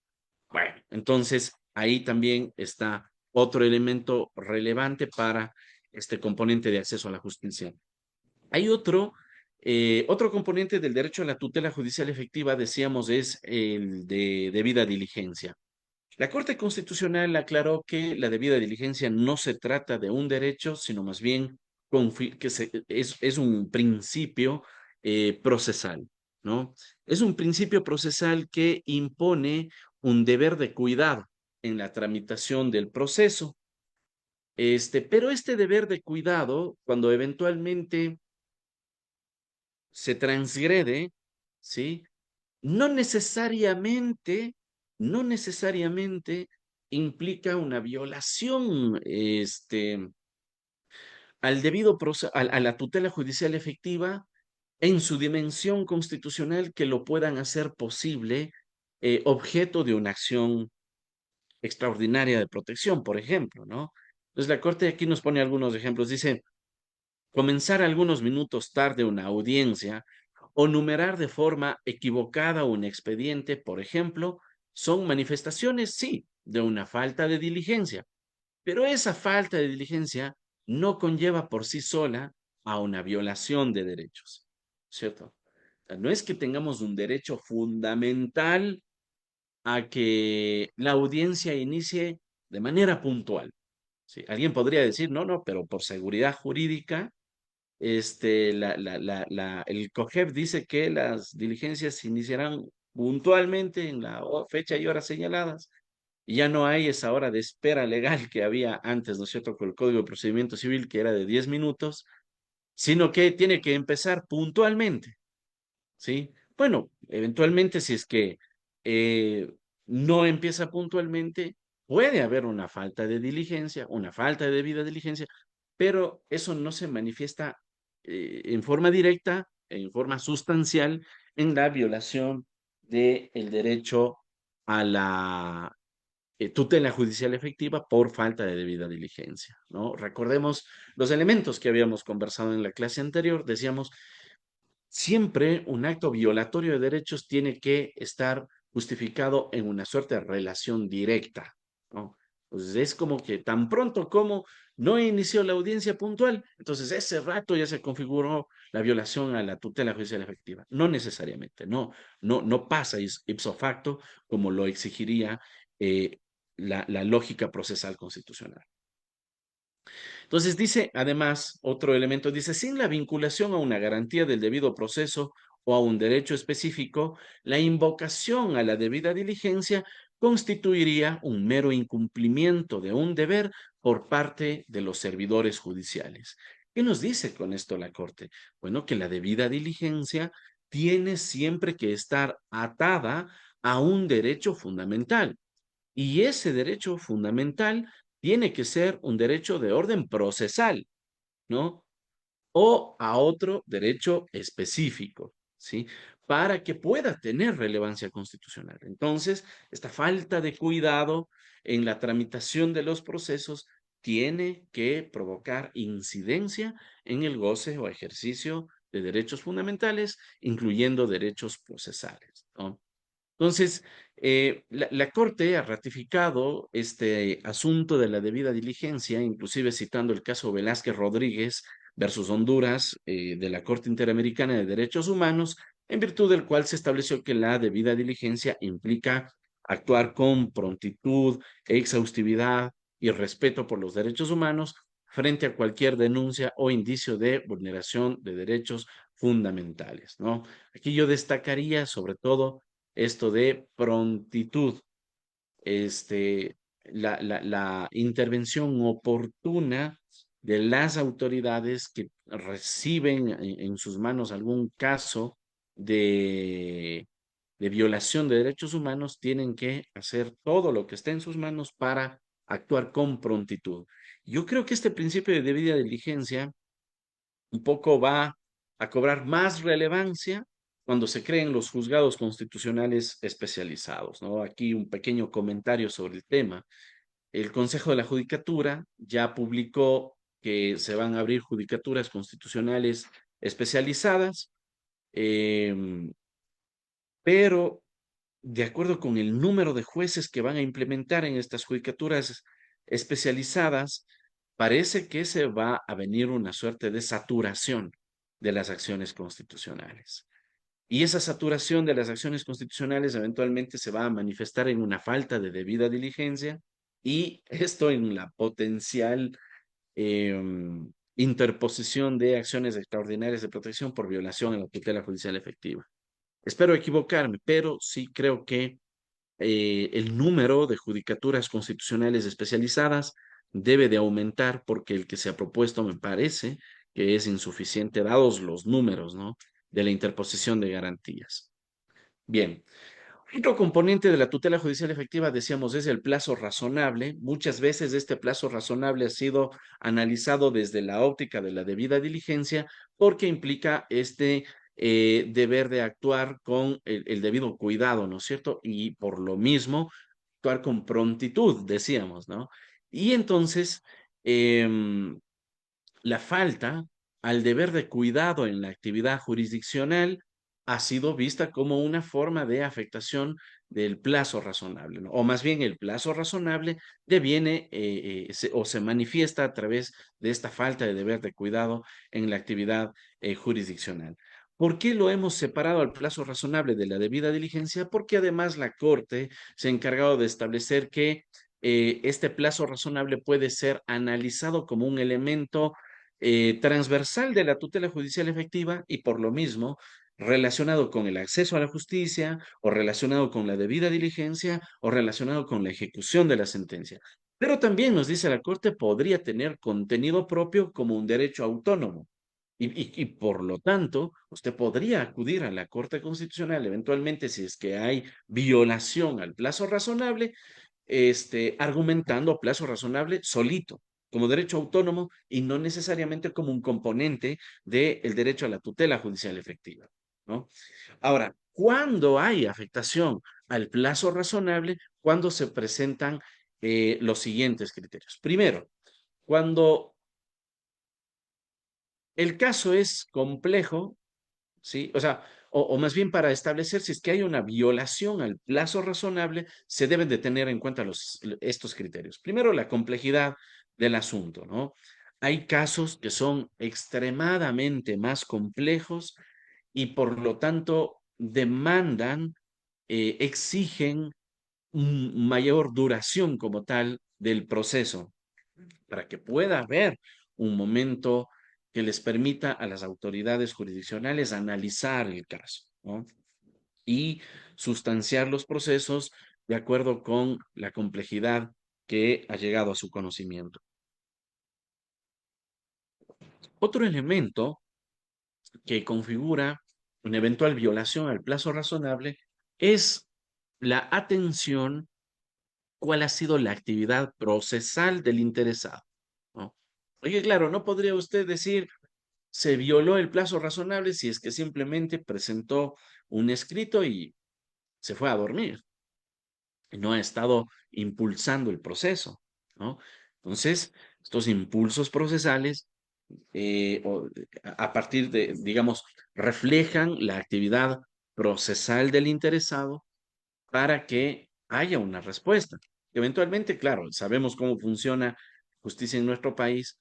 [SPEAKER 1] Bueno, entonces ahí también está otro elemento relevante para este componente de acceso a la justicia. Hay otro componente del derecho a la tutela judicial efectiva, decíamos, es el de debida diligencia. La Corte Constitucional aclaró que la debida diligencia no se trata de un derecho, sino más bien es un principio procesal, ¿no? Es un principio procesal que impone un deber de cuidado en la tramitación del proceso. Pero este deber de cuidado, cuando eventualmente se transgrede, ¿sí? No necesariamente, no necesariamente implica una violación, al debido proceso, a la tutela judicial efectiva en su dimensión constitucional que lo puedan hacer posible objeto de una acción extraordinaria de protección, por ejemplo, ¿no? Entonces la Corte aquí nos pone algunos ejemplos. Dice, comenzar algunos minutos tarde una audiencia o numerar de forma equivocada un expediente, por ejemplo, son manifestaciones, sí, de una falta de diligencia, pero esa falta de diligencia no conlleva por sí sola a una violación de derechos, ¿cierto? O sea, no es que tengamos un derecho fundamental a que la audiencia inicie de manera puntual. ¿Sí? Alguien podría decir, no, no, pero por seguridad jurídica el COGEP dice que las diligencias se iniciarán puntualmente en la fecha y hora señaladas. Y ya no hay esa hora de espera legal que había antes, ¿no es cierto?, con el Código de Procedimiento Civil, que era de 10 minutos, sino que tiene que empezar puntualmente, ¿sí? Bueno, eventualmente si es que eh, no empieza puntualmente, puede haber una falta de diligencia, una falta de debida diligencia, pero eso no se manifiesta en forma directa, en forma sustancial, en la violación del derecho a la tutela judicial efectiva por falta de debida diligencia, ¿no? Recordemos los elementos que habíamos conversado en la clase anterior. Decíamos, siempre un acto violatorio de derechos tiene que estar justificado en una suerte de relación directa, ¿no? Entonces es como que tan pronto como no inició la audiencia puntual, entonces ese rato ya se configuró la violación a la tutela judicial efectiva. No necesariamente, no pasa ipso facto como lo exigiría eh, la lógica procesal constitucional. Entonces dice, además, otro elemento, dice, sin la vinculación a una garantía del debido proceso o a un derecho específico, la invocación a la debida diligencia constituiría un mero incumplimiento de un deber por parte de los servidores judiciales. ¿Qué nos dice con esto la Corte? Bueno, que la debida diligencia tiene siempre que estar atada a un derecho fundamental. Y ese derecho fundamental tiene que ser un derecho de orden procesal, ¿no? O a otro derecho específico, ¿sí? Para que pueda tener relevancia constitucional. Entonces, esta falta de cuidado en la tramitación de los procesos tiene que provocar incidencia en el goce o ejercicio de derechos fundamentales, incluyendo derechos procesales, ¿no? Entonces, la Corte ha ratificado este asunto de la debida diligencia, inclusive citando el caso Velázquez Rodríguez versus Honduras de la Corte Interamericana de Derechos Humanos, en virtud del cual se estableció que la debida diligencia implica actuar con prontitud, exhaustividad y respeto por los derechos humanos frente a cualquier denuncia o indicio de vulneración de derechos fundamentales, ¿no? Aquí yo destacaría sobre todo esto de prontitud, la intervención oportuna de las autoridades que reciben en sus manos algún caso de, de violación de derechos humanos, tienen que hacer todo lo que esté en sus manos para actuar con prontitud. Yo creo que este principio de debida diligencia un poco va a cobrar más relevancia cuando se creen los juzgados constitucionales especializados, ¿no? Aquí un pequeño comentario sobre el tema. El Consejo de la Judicatura ya publicó que se van a abrir judicaturas constitucionales especializadas, em, pero de acuerdo con el número de jueces que van a implementar en estas judicaturas especializadas, parece que se va a venir una suerte de saturación de las acciones constitucionales. Y esa saturación de las acciones constitucionales eventualmente se va a manifestar en una falta de debida diligencia y esto en la potencial interposición de acciones extraordinarias de protección por violación a la tutela judicial efectiva. Espero equivocarme, pero sí creo que el número de judicaturas constitucionales especializadas debe de aumentar porque el que se ha propuesto me parece que es insuficiente dados los números, ¿no? De la interposición de garantías. Bien, otro componente de la tutela judicial efectiva, decíamos, es el plazo razonable. Muchas veces este plazo razonable ha sido analizado desde la óptica de la debida diligencia porque implica este deber de actuar con el debido cuidado, ¿no es cierto? Y por lo mismo, actuar con prontitud, decíamos, ¿no? Y entonces, em, la falta al deber de cuidado en la actividad jurisdiccional ha sido vista como una forma de afectación del plazo razonable, ¿no? O más bien el plazo razonable deviene o se manifiesta a través de esta falta de deber de cuidado en la actividad jurisdiccional. ¿Por qué lo hemos separado al plazo razonable de la debida diligencia? Porque además la Corte se ha encargado de establecer que este plazo razonable puede ser analizado como un elemento transversal de la tutela judicial efectiva y por lo mismo relacionado con el acceso a la justicia o relacionado con la debida diligencia o relacionado con la ejecución de la sentencia. Pero también nos dice la Corte podría tener contenido propio como un derecho autónomo. Y por lo tanto, usted podría acudir a la Corte Constitucional eventualmente si es que hay violación al plazo razonable argumentando plazo razonable solito, como derecho autónomo y no necesariamente como un componente del derecho a la tutela judicial efectiva, ¿no? Ahora, cuando hay afectación al plazo razonable, cuando se presentan los siguientes criterios. Primero, cuando el caso es complejo, ¿sí? O sea, o más bien para establecer si es que hay una violación al plazo razonable, se deben de tener en cuenta estos criterios. Primero, la complejidad del asunto, ¿no? Hay casos que son extremadamente más complejos y por lo tanto demandan, exigen mayor duración como tal del proceso para que pueda haber un momento que les permita a las autoridades jurisdiccionales analizar el caso, ¿no? Y sustanciar los procesos de acuerdo con la complejidad que ha llegado a su conocimiento. Otro elemento que configura una eventual violación al plazo razonable es la atención cuál ha sido la actividad procesal del interesado, ¿no? Oye, claro, no podría usted decir se violó el plazo razonable si es que simplemente presentó un escrito y se fue a dormir y no ha estado impulsando el proceso, ¿no? Entonces, estos impulsos procesales, a partir de, digamos, reflejan la actividad procesal del interesado para que haya una respuesta. Eventualmente, claro, sabemos cómo funciona justicia en nuestro país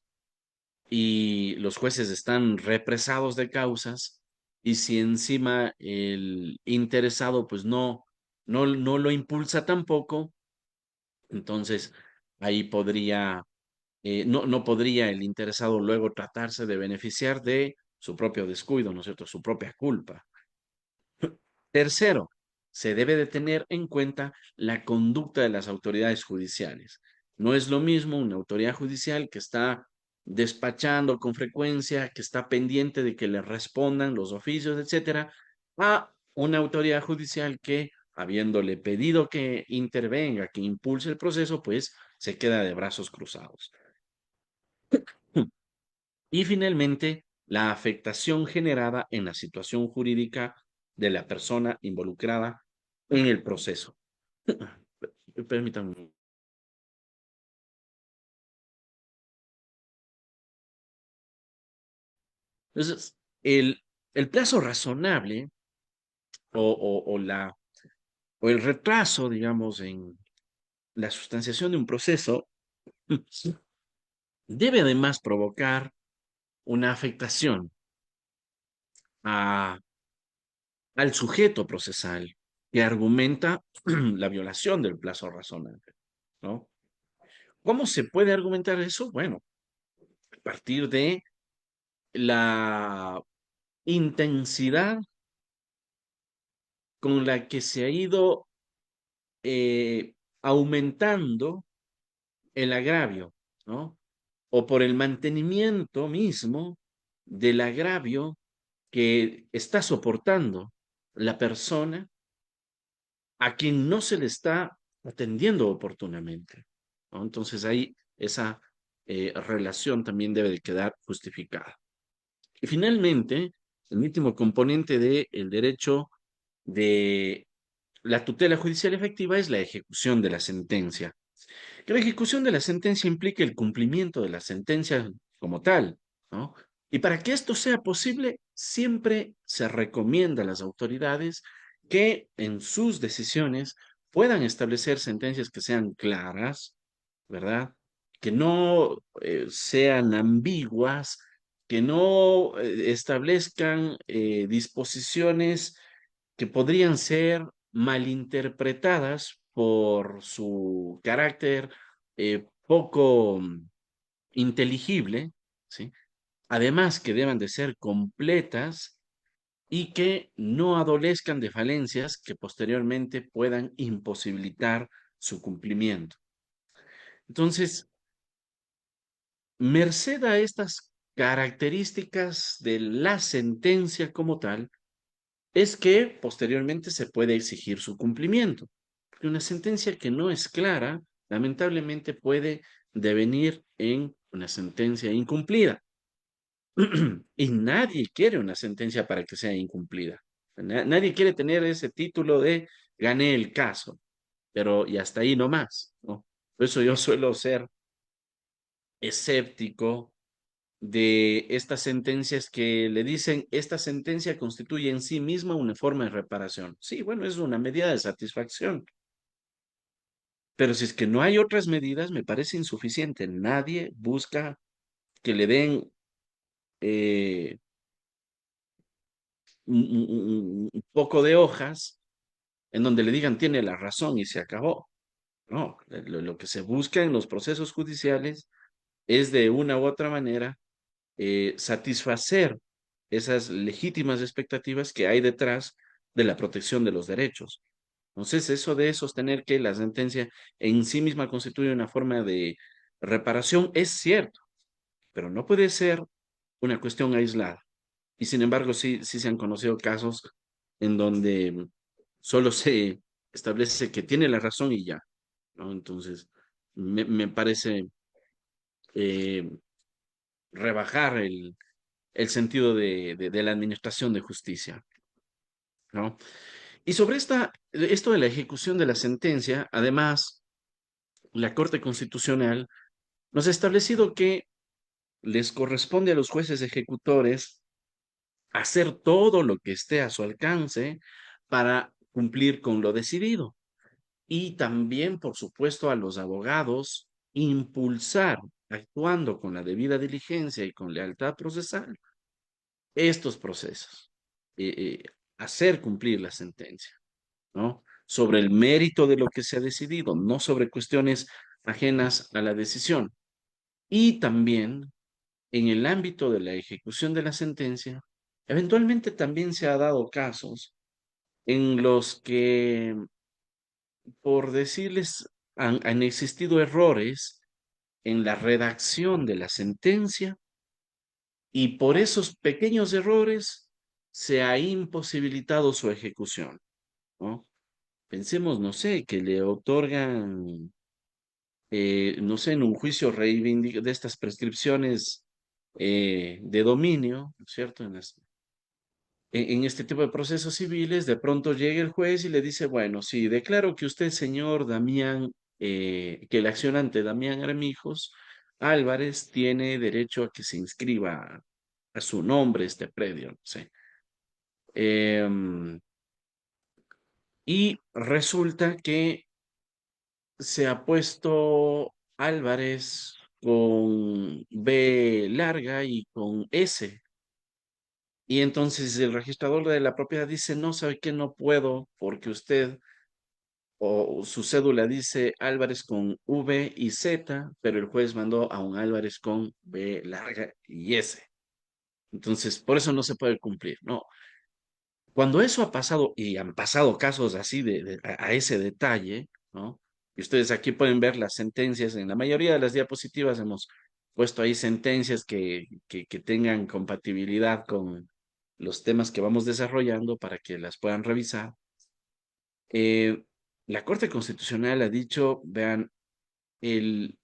[SPEAKER 1] y los jueces están represados de causas y si encima el interesado pues no lo impulsa tampoco, entonces ahí podría, no podría el interesado luego tratarse de beneficiar de su propio descuido, ¿no es cierto? Su propia culpa. Tercero, se debe de tener en cuenta la conducta de las autoridades judiciales. No es lo mismo una autoridad judicial que está despachando con frecuencia, que está pendiente de que le respondan los oficios, etcétera, a una autoridad judicial que, habiéndole pedido que intervenga, que impulse el proceso, pues se queda de brazos cruzados. Y finalmente, la afectación generada en la situación jurídica de la persona involucrada en el proceso. Permítanme. Entonces, el plazo razonable o, o, la, o el retraso, digamos, en la sustanciación de un proceso debe además provocar una afectación a, al sujeto procesal que argumenta la violación del plazo razonable, ¿no? ¿Cómo se puede argumentar eso? Bueno, a partir de la intensidad con la que se ha ido aumentando el agravio, ¿no? O por el mantenimiento mismo del agravio que está soportando la persona a quien no se le está atendiendo oportunamente, ¿no? Entonces ahí esa relación también debe de quedar justificada. Y finalmente, el último componente del derecho de la tutela judicial efectiva es la ejecución de la sentencia. Que la ejecución de la sentencia implica el cumplimiento de la sentencia como tal, ¿no? Y para que esto sea posible, siempre se recomienda a las autoridades que en sus decisiones puedan establecer sentencias que sean claras, ¿verdad? Que no sean ambiguas, que no establezcan disposiciones que podrían ser malinterpretadas por su carácter poco inteligible, ¿sí? Además que deban de ser completas y que no adolezcan de falencias que posteriormente puedan imposibilitar su cumplimiento. Entonces, merced a estas características de la sentencia como tal, es que posteriormente se puede exigir su cumplimiento. Porque una sentencia que no es clara, lamentablemente puede devenir en una sentencia incumplida. Y nadie quiere una sentencia para que sea incumplida. Nadie quiere tener ese título de gané el caso. pero y hasta ahí no más, ¿no? Por eso yo suelo ser escéptico de estas sentencias que le dicen, esta sentencia constituye en sí misma una forma de reparación. Sí, bueno, es una medida de satisfacción, pero si es que no hay otras medidas, me parece insuficiente. Nadie busca que le den eh, un poco de hojas en donde le digan tiene la razón y se acabó. No, lo que se busca en los procesos judiciales es de una u otra manera satisfacer esas legítimas expectativas que hay detrás de la protección de los derechos. Entonces, eso de sostener que la sentencia en sí misma constituye una forma de reparación es cierto, pero no puede ser una cuestión aislada. Y sin embargo, sí se han conocido casos en donde solo se establece que tiene la razón y ya, ¿no? Entonces, me parece eh, rebajar el sentido de la administración de justicia, ¿no? Y sobre esto de la ejecución de la sentencia, además, la Corte Constitucional nos ha establecido que les corresponde a los jueces ejecutores hacer todo lo que esté a su alcance para cumplir con lo decidido. Y también, por supuesto, a los abogados impulsar, actuando con la debida diligencia y con lealtad procesal, estos procesos, eh, eh, hacer cumplir la sentencia, ¿no? Sobre el mérito de lo que se ha decidido, no sobre cuestiones ajenas a la decisión. Y también en el ámbito de la ejecución de la sentencia, eventualmente también se ha dado casos en los que, por decirles, han existido errores en la redacción de la sentencia y por esos pequeños errores se ha imposibilitado su ejecución, ¿no? Pensemos, no sé, que le otorgan, no sé, en un juicio de estas prescripciones de dominio, ¿no es cierto? En este tipo de procesos civiles, de pronto llega el juez y le dice, bueno, sí, declaro que usted, señor Damián, que el accionante Damián Armijos Álvarez tiene derecho a que se inscriba a su nombre este predio, no sé. Em, y resulta que se ha puesto Álvarez con B larga y con S. Y entonces el registrador de la propiedad dice, no, sabe que no puedo porque usted o su cédula dice Álvarez con V y Z, pero el juez mandó a un Álvarez con B larga y S. Entonces, por eso no se puede cumplir, ¿no? Cuando eso ha pasado, y han pasado casos así a ese detalle, ¿no? Y ustedes aquí pueden ver las sentencias, en la mayoría de las diapositivas hemos puesto ahí sentencias que tengan compatibilidad con los temas que vamos desarrollando para que las puedan revisar. Eh, la Corte Constitucional ha dicho, vean, el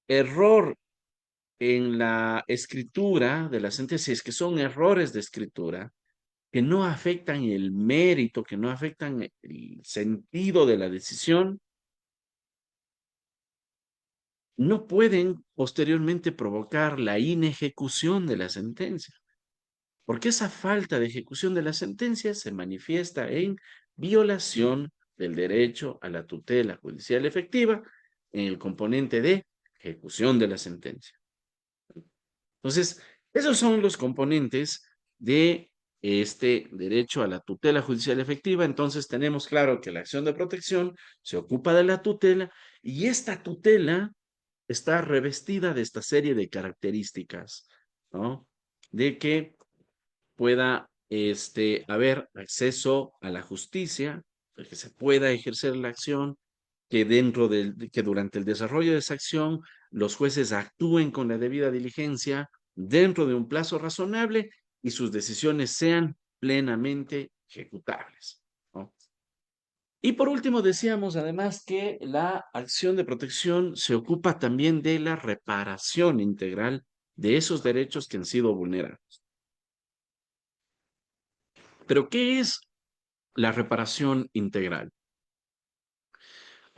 [SPEAKER 1] error en la escritura de las sentencias, que son errores de escritura, que no afectan el mérito, que no afectan el sentido de la decisión, no pueden posteriormente provocar la inejecución de la sentencia, porque esa falta de ejecución de la sentencia se manifiesta en violación del derecho a la tutela judicial efectiva en el componente de ejecución de la sentencia. Entonces, esos son los componentes de este derecho a la tutela judicial efectiva. Entonces, tenemos claro que la acción de protección se ocupa de la tutela y esta tutela está revestida de esta serie de características, ¿no? De que pueda haber acceso a la justicia, de que se pueda ejercer la acción, que durante el desarrollo de esa acción los jueces actúen con la debida diligencia dentro de un plazo razonable y sus decisiones sean plenamente ejecutables, ¿no? Y por último, decíamos además que la acción de protección se ocupa también de la reparación integral de esos derechos que han sido vulnerados. Pero, ¿qué es la reparación integral?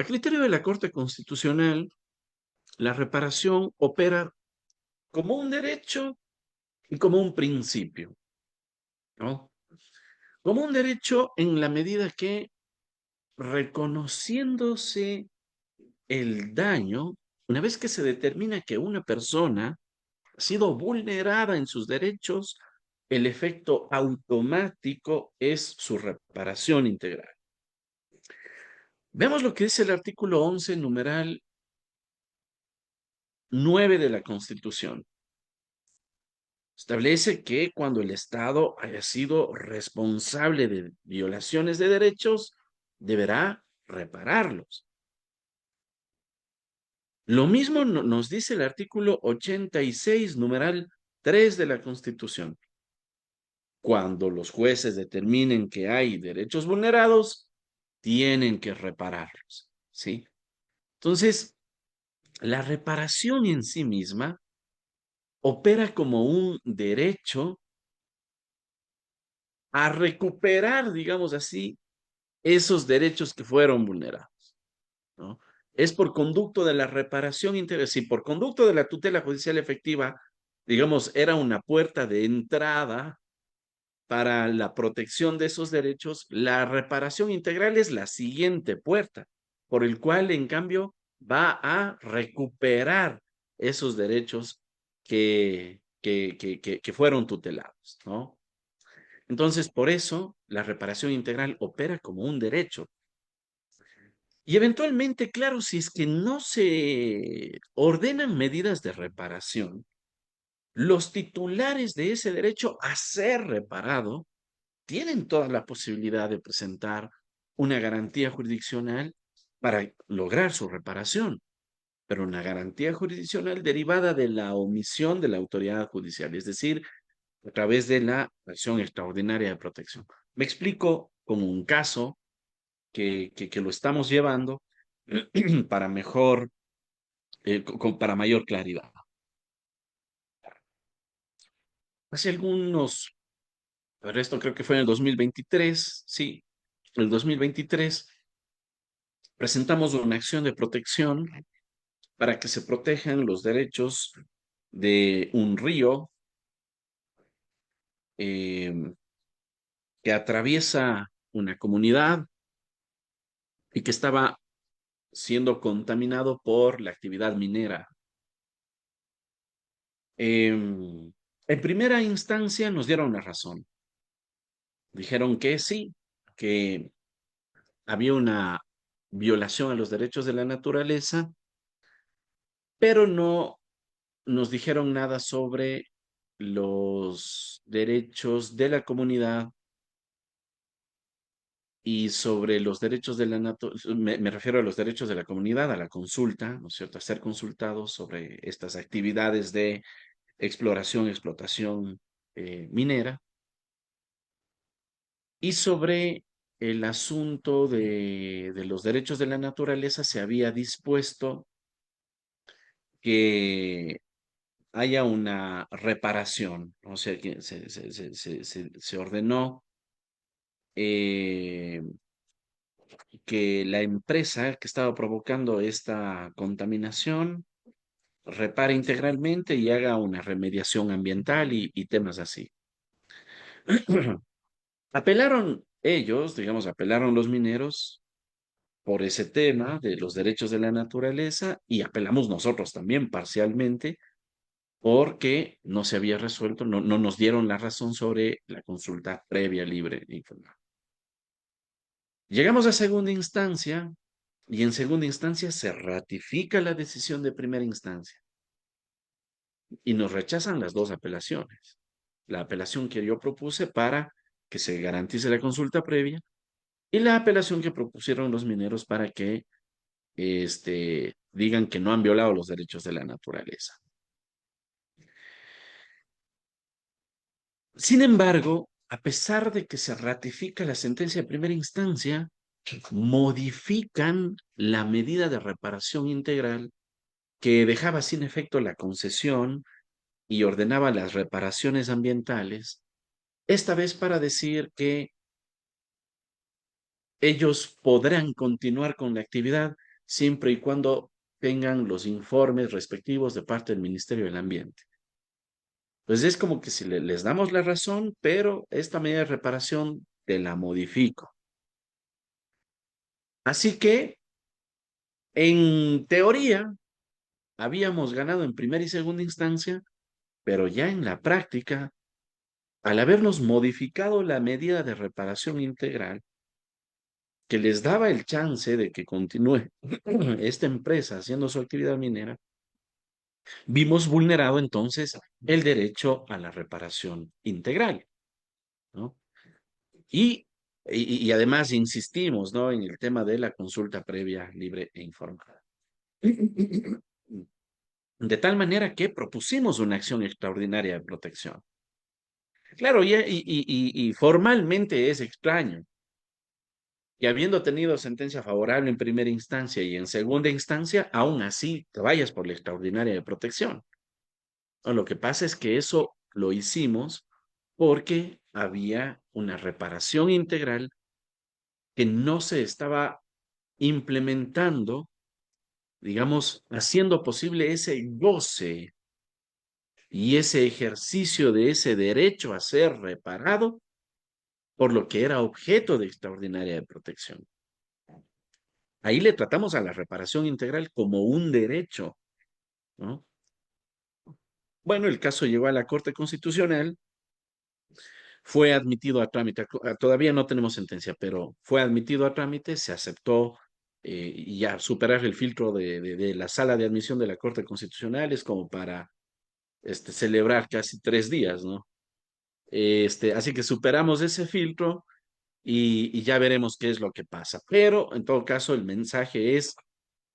[SPEAKER 1] A criterio de la Corte Constitucional, la reparación opera como un derecho y como un principio, ¿no? Como un derecho en la medida que, reconociéndose el daño, una vez que se determina que una persona ha sido vulnerada en sus derechos, el efecto automático es su reparación integral. Veamos lo que dice el artículo 11, numeral 9 de la Constitución. Establece que cuando el Estado haya sido responsable de violaciones de derechos, deberá repararlos. Lo mismo nos dice el artículo 86, numeral 3 de la Constitución. Cuando los jueces determinen que hay derechos vulnerados, tienen que repararlos, ¿sí? Entonces, la reparación en sí misma opera como un derecho a recuperar, digamos así, esos derechos que fueron vulnerados, ¿no? Es por conducto de la reparación integral. Si por conducto de la tutela judicial efectiva, digamos, era una puerta de entrada para la protección de esos derechos, la reparación integral es la siguiente puerta, por el cual, en cambio, va a recuperar esos derechos que fueron tutelados, ¿no? Entonces, por eso, la reparación integral opera como un derecho. Y eventualmente, claro, si es que no se ordenan medidas de reparación, los titulares de ese derecho a ser reparado tienen toda la posibilidad de presentar una garantía jurisdiccional para lograr su reparación, pero una garantía jurisdiccional derivada de la omisión de la autoridad judicial, es decir, a través de la acción extraordinaria de protección. Me explico con un caso que lo estamos llevando para mejor, para mayor claridad. Hace algunos, pero esto creo que fue en el 2023, sí, el 2023, presentamos una acción de protección para que se protejan los derechos de un río eh, que atraviesa una comunidad y que estaba siendo contaminado por la actividad minera. En primera instancia nos dieron la razón. Dijeron que sí, que había una violación a los derechos de la naturaleza, pero no nos dijeron nada sobre los derechos de la comunidad y sobre los derechos de la naturaleza. Me refiero a los derechos de la comunidad, a la consulta, ¿no es cierto?, a ser consultados sobre estas actividades de exploración, explotación minera, y sobre el asunto de los derechos de la naturaleza se había dispuesto que haya una reparación, o sea, que se ordenó eh, que la empresa que estaba provocando esta contaminación repare integralmente y haga una remediación ambiental y temas así. Apelaron ellos, digamos, apelaron los mineros por ese tema de los derechos de la naturaleza y apelamos nosotros también parcialmente porque no se había resuelto, no nos dieron la razón sobre la consulta previa, libre e informada. Llegamos a segunda instancia y en segunda instancia se ratifica la decisión de primera instancia y nos rechazan las dos apelaciones. La apelación que yo propuse para que se garantice la consulta previa y la apelación que propusieron los mineros para que digan que no han violado los derechos de la naturaleza. Sin embargo, a pesar de que se ratifica la sentencia de primera instancia, modifican la medida de reparación integral que dejaba sin efecto la concesión y ordenaba las reparaciones ambientales, esta vez para decir que ellos podrán continuar con la actividad siempre y cuando tengan los informes respectivos de parte del Ministerio del Ambiente. Pues es como que si les damos la razón, pero esta medida de reparación te la modifico. Así que, en teoría, habíamos ganado en primera y segunda instancia, pero ya en la práctica, al habernos modificado la medida de reparación integral, que les daba el chance de que continúe esta empresa haciendo su actividad minera, vimos vulnerado entonces el derecho a la reparación integral, ¿no? Y, y además insistimos, ¿no? En el tema de la consulta previa, libre e informada. De tal manera que propusimos una acción extraordinaria de protección. Claro, y formalmente es extraño que habiendo tenido sentencia favorable en primera instancia y en segunda instancia, aún así te vayas por la extraordinaria de protección. No, lo que pasa es que eso lo hicimos porque había una reparación integral que no se estaba implementando, digamos, haciendo posible ese goce y ese ejercicio de ese derecho a ser reparado por lo que era objeto de extraordinaria de protección. Ahí le tratamos a la reparación integral como un derecho, ¿no? Bueno, el caso llegó a la Corte Constitucional, fue admitido a trámite, todavía no tenemos sentencia, pero fue admitido a trámite, se aceptó y ya superar el filtro de la sala de admisión de la Corte Constitucional es como para celebrar casi 3 días, ¿no? Así que superamos ese filtro y ya veremos qué es lo que pasa. Pero en todo caso, el mensaje es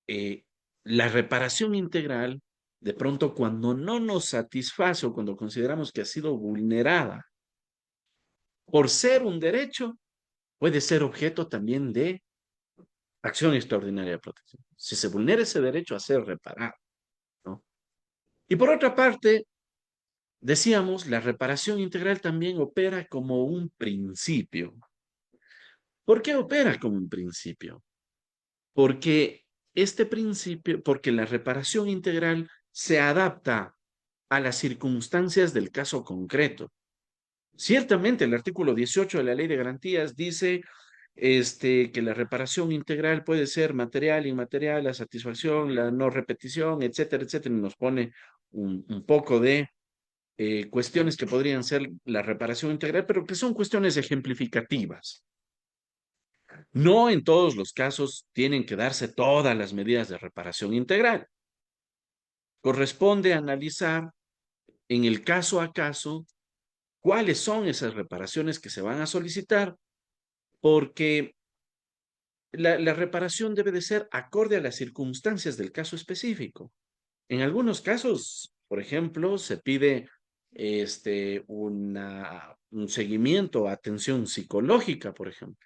[SPEAKER 1] eh, la reparación integral, de pronto cuando no nos satisface o cuando consideramos que ha sido vulnerada por ser un derecho, puede ser objeto también de acción extraordinaria de protección. Si se vulnera ese derecho a ser reparado, ¿no? Y por otra parte, decíamos, la reparación integral también opera como un principio. ¿Por qué opera como un principio? Porque este principio, porque la reparación integral se adapta a las circunstancias del caso concreto. Ciertamente, el artículo 18 de la Ley de Garantías dice que la reparación integral puede ser material, inmaterial, la satisfacción, la no repetición, etcétera, etcétera, y nos pone un poco de cuestiones que podrían ser la reparación integral, pero que son cuestiones ejemplificativas. No en todos los casos tienen que darse todas las medidas de reparación integral. Corresponde analizar en el caso a caso cuáles son esas reparaciones que se van a solicitar, porque la reparación debe de ser acorde a las circunstancias del caso específico. En algunos casos, por ejemplo, se pide un seguimiento, atención psicológica, por ejemplo.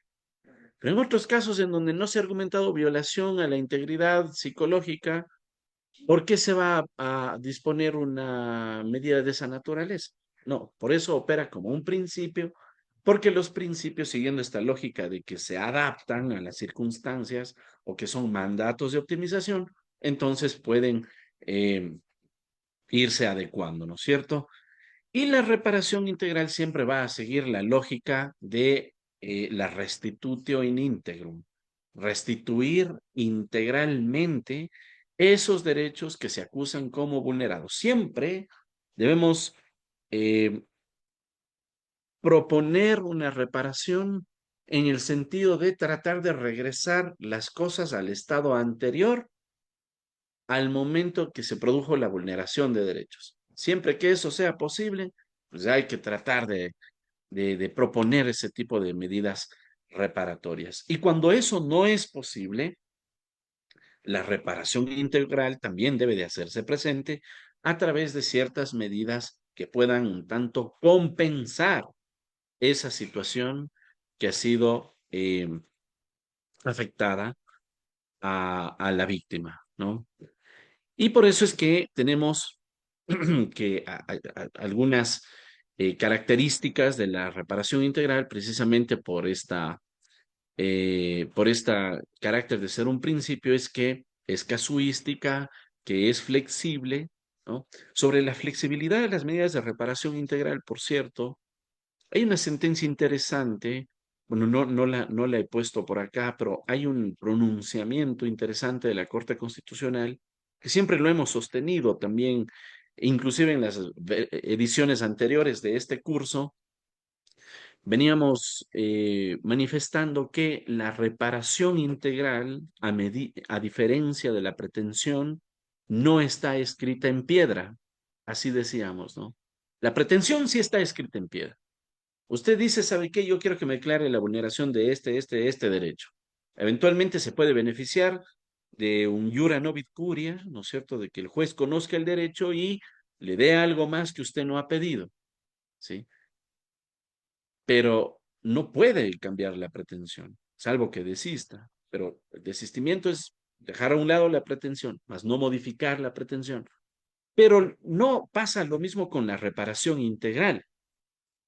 [SPEAKER 1] Pero en otros casos en donde no se ha argumentado violación a la integridad psicológica, ¿por qué se va a disponer una medida de esa naturaleza? No, por eso opera como un principio, porque los principios, siguiendo esta lógica de que se adaptan a las circunstancias o que son mandatos de optimización, entonces pueden eh, irse adecuando, ¿no es cierto? Y la reparación integral siempre va a seguir la lógica de la restitutio in integrum, restituir integralmente esos derechos que se acusan como vulnerados. Siempre debemos eh, proponer una reparación en el sentido de tratar de regresar las cosas al estado anterior al momento que se produjo la vulneración de derechos. Siempre que eso sea posible, pues hay que tratar de proponer ese tipo de medidas reparatorias. Y cuando eso no es posible, la reparación integral también debe de hacerse presente a través de ciertas medidas que puedan un tanto compensar esa situación que ha sido afectada a la víctima, ¿no? Y por eso es que tenemos que algunas características de la reparación integral, precisamente por esta por este carácter de ser un principio, es que es casuística, que es flexible, ¿no? Sobre la flexibilidad de las medidas de reparación integral, por cierto, hay una sentencia interesante, bueno, no la he puesto por acá, pero hay un pronunciamiento interesante de la Corte Constitucional que siempre lo hemos sostenido también, inclusive en las ediciones anteriores de este curso, veníamos manifestando que la reparación integral, a diferencia de la pretensión, no está escrita en piedra. Así decíamos, ¿no? La pretensión sí está escrita en piedra. Usted dice, ¿sabe qué? Yo quiero que me declare la vulneración de este derecho. Eventualmente se puede beneficiar de un iura novit curia, ¿no es cierto? De que el juez conozca el derecho y le dé algo más que usted no ha pedido, ¿sí? Pero no puede cambiar la pretensión, salvo que desista. Pero el desistimiento es dejar a un lado la pretensión, más no modificar la pretensión. Pero no pasa lo mismo con la reparación integral.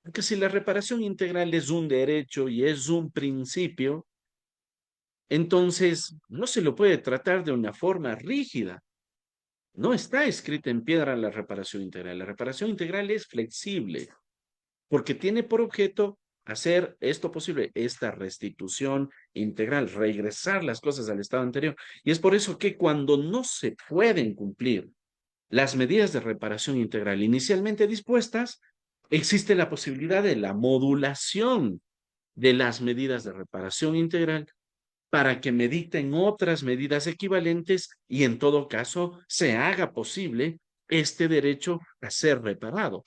[SPEAKER 1] Porque si la reparación integral es un derecho y es un principio, entonces no se lo puede tratar de una forma rígida. No está escrita en piedra la reparación integral. La reparación integral es flexible porque tiene por objeto hacer esto posible, esta restitución integral, regresar las cosas al estado anterior. Y es por eso que cuando no se pueden cumplir las medidas de reparación integral inicialmente dispuestas, existe la posibilidad de la modulación de las medidas de reparación integral para que mediten otras medidas equivalentes y en todo caso se haga posible este derecho a ser reparado.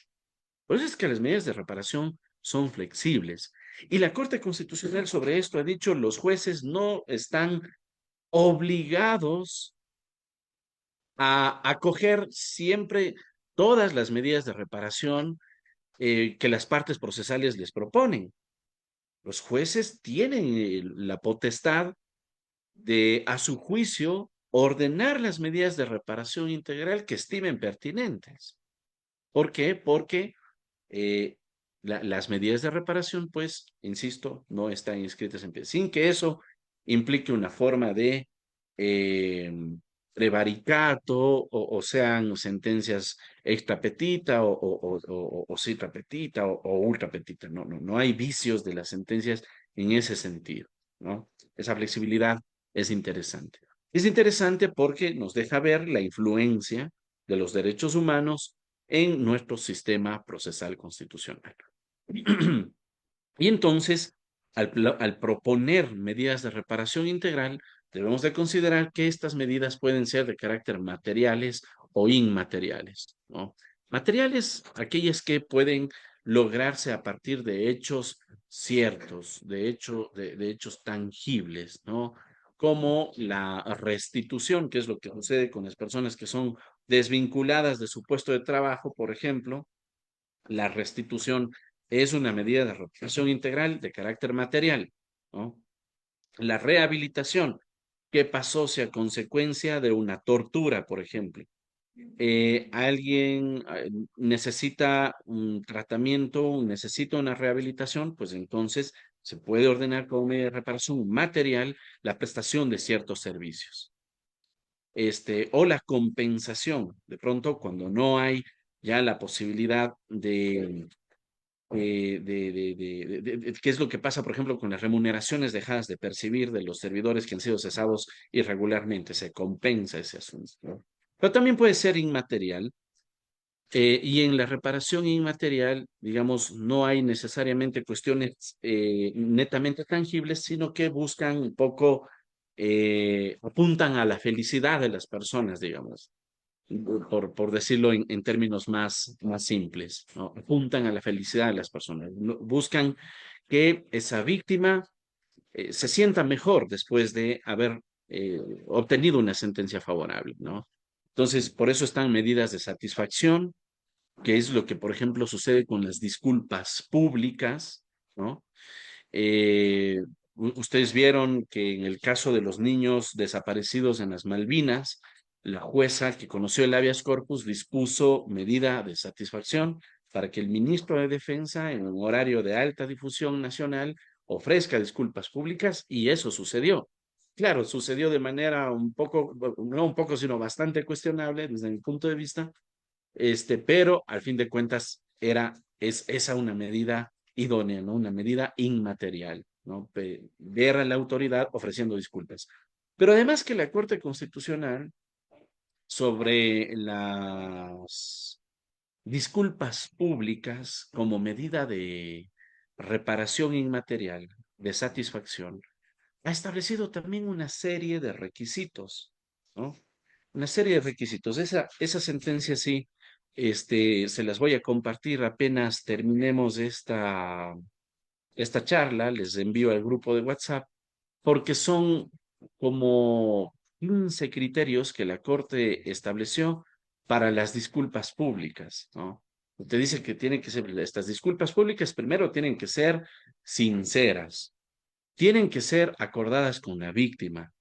[SPEAKER 1] Por eso es que las medidas de reparación son flexibles. Y la Corte Constitucional sobre esto ha dicho, los jueces no están obligados a acoger siempre todas las medidas de reparación que las partes procesales les proponen. Los jueces tienen la potestad de, a su juicio, ordenar las medidas de reparación integral que estimen pertinentes. ¿Por qué? Porque las medidas de reparación, pues, insisto, no están inscritas en pie, sin que eso implique una forma de eh, prevaricato o sean sentencias extra petita o citra petita o ultra petita. No hay vicios de las sentencias en ese sentido, ¿no? Esa flexibilidad es interesante. Es interesante porque nos deja ver la influencia de los derechos humanos en nuestro sistema procesal constitucional. Y entonces, al proponer medidas de reparación integral, debemos de considerar que estas medidas pueden ser de carácter materiales o inmateriales, ¿no? Materiales, aquellas que pueden lograrse a partir de hechos ciertos, de hechos tangibles, ¿no? Como la restitución, que es lo que sucede con las personas que son desvinculadas de su puesto de trabajo, por ejemplo. La restitución es una medida de reparación integral de carácter material, ¿no? La rehabilitación, ¿qué pasó si a consecuencia de una tortura, por ejemplo, alguien necesita un tratamiento, necesita una rehabilitación? Pues entonces se puede ordenar como medida de reparación material la prestación de ciertos servicios. O la compensación, de pronto cuando no hay ya la posibilidad qué es lo que pasa, por ejemplo, con las remuneraciones dejadas de percibir de los servidores que han sido cesados irregularmente. Se compensa ese asunto, ¿no? Pero también puede ser inmaterial. Y en la reparación inmaterial, digamos, no hay necesariamente cuestiones netamente tangibles, sino que buscan un poco, apuntan a la felicidad de las personas, digamos por decirlo en términos más simples, ¿no? Apuntan a la felicidad de las personas, buscan que esa víctima se sienta mejor después de haber obtenido una sentencia favorable, ¿no? Entonces, por eso están medidas de satisfacción, que es lo que, por ejemplo, sucede con las disculpas públicas, ¿no? Ustedes vieron que en el caso de los niños desaparecidos en las Malvinas, la jueza que conoció el habeas corpus dispuso medida de satisfacción para que el ministro de Defensa, en un horario de alta difusión nacional, ofrezca disculpas públicas y eso sucedió. Claro, sucedió de manera un poco, no un poco, sino bastante cuestionable desde mi punto de vista, pero al fin de cuentas es esa una medida idónea, ¿no? Una medida inmaterial, ¿no? Ver a la autoridad ofreciendo disculpas. Pero además que la Corte Constitucional sobre las disculpas públicas como medida de reparación inmaterial, de satisfacción, ha establecido también una serie de requisitos, ¿no? Una serie de requisitos. Esa sentencia sí, se las voy a compartir apenas terminemos esta charla, les envío al grupo de WhatsApp, porque son como 15 criterios que la Corte estableció para las disculpas públicas, ¿no? Te dice que tienen que ser, estas disculpas públicas primero tienen que ser sinceras, tienen que ser acordadas con la víctima,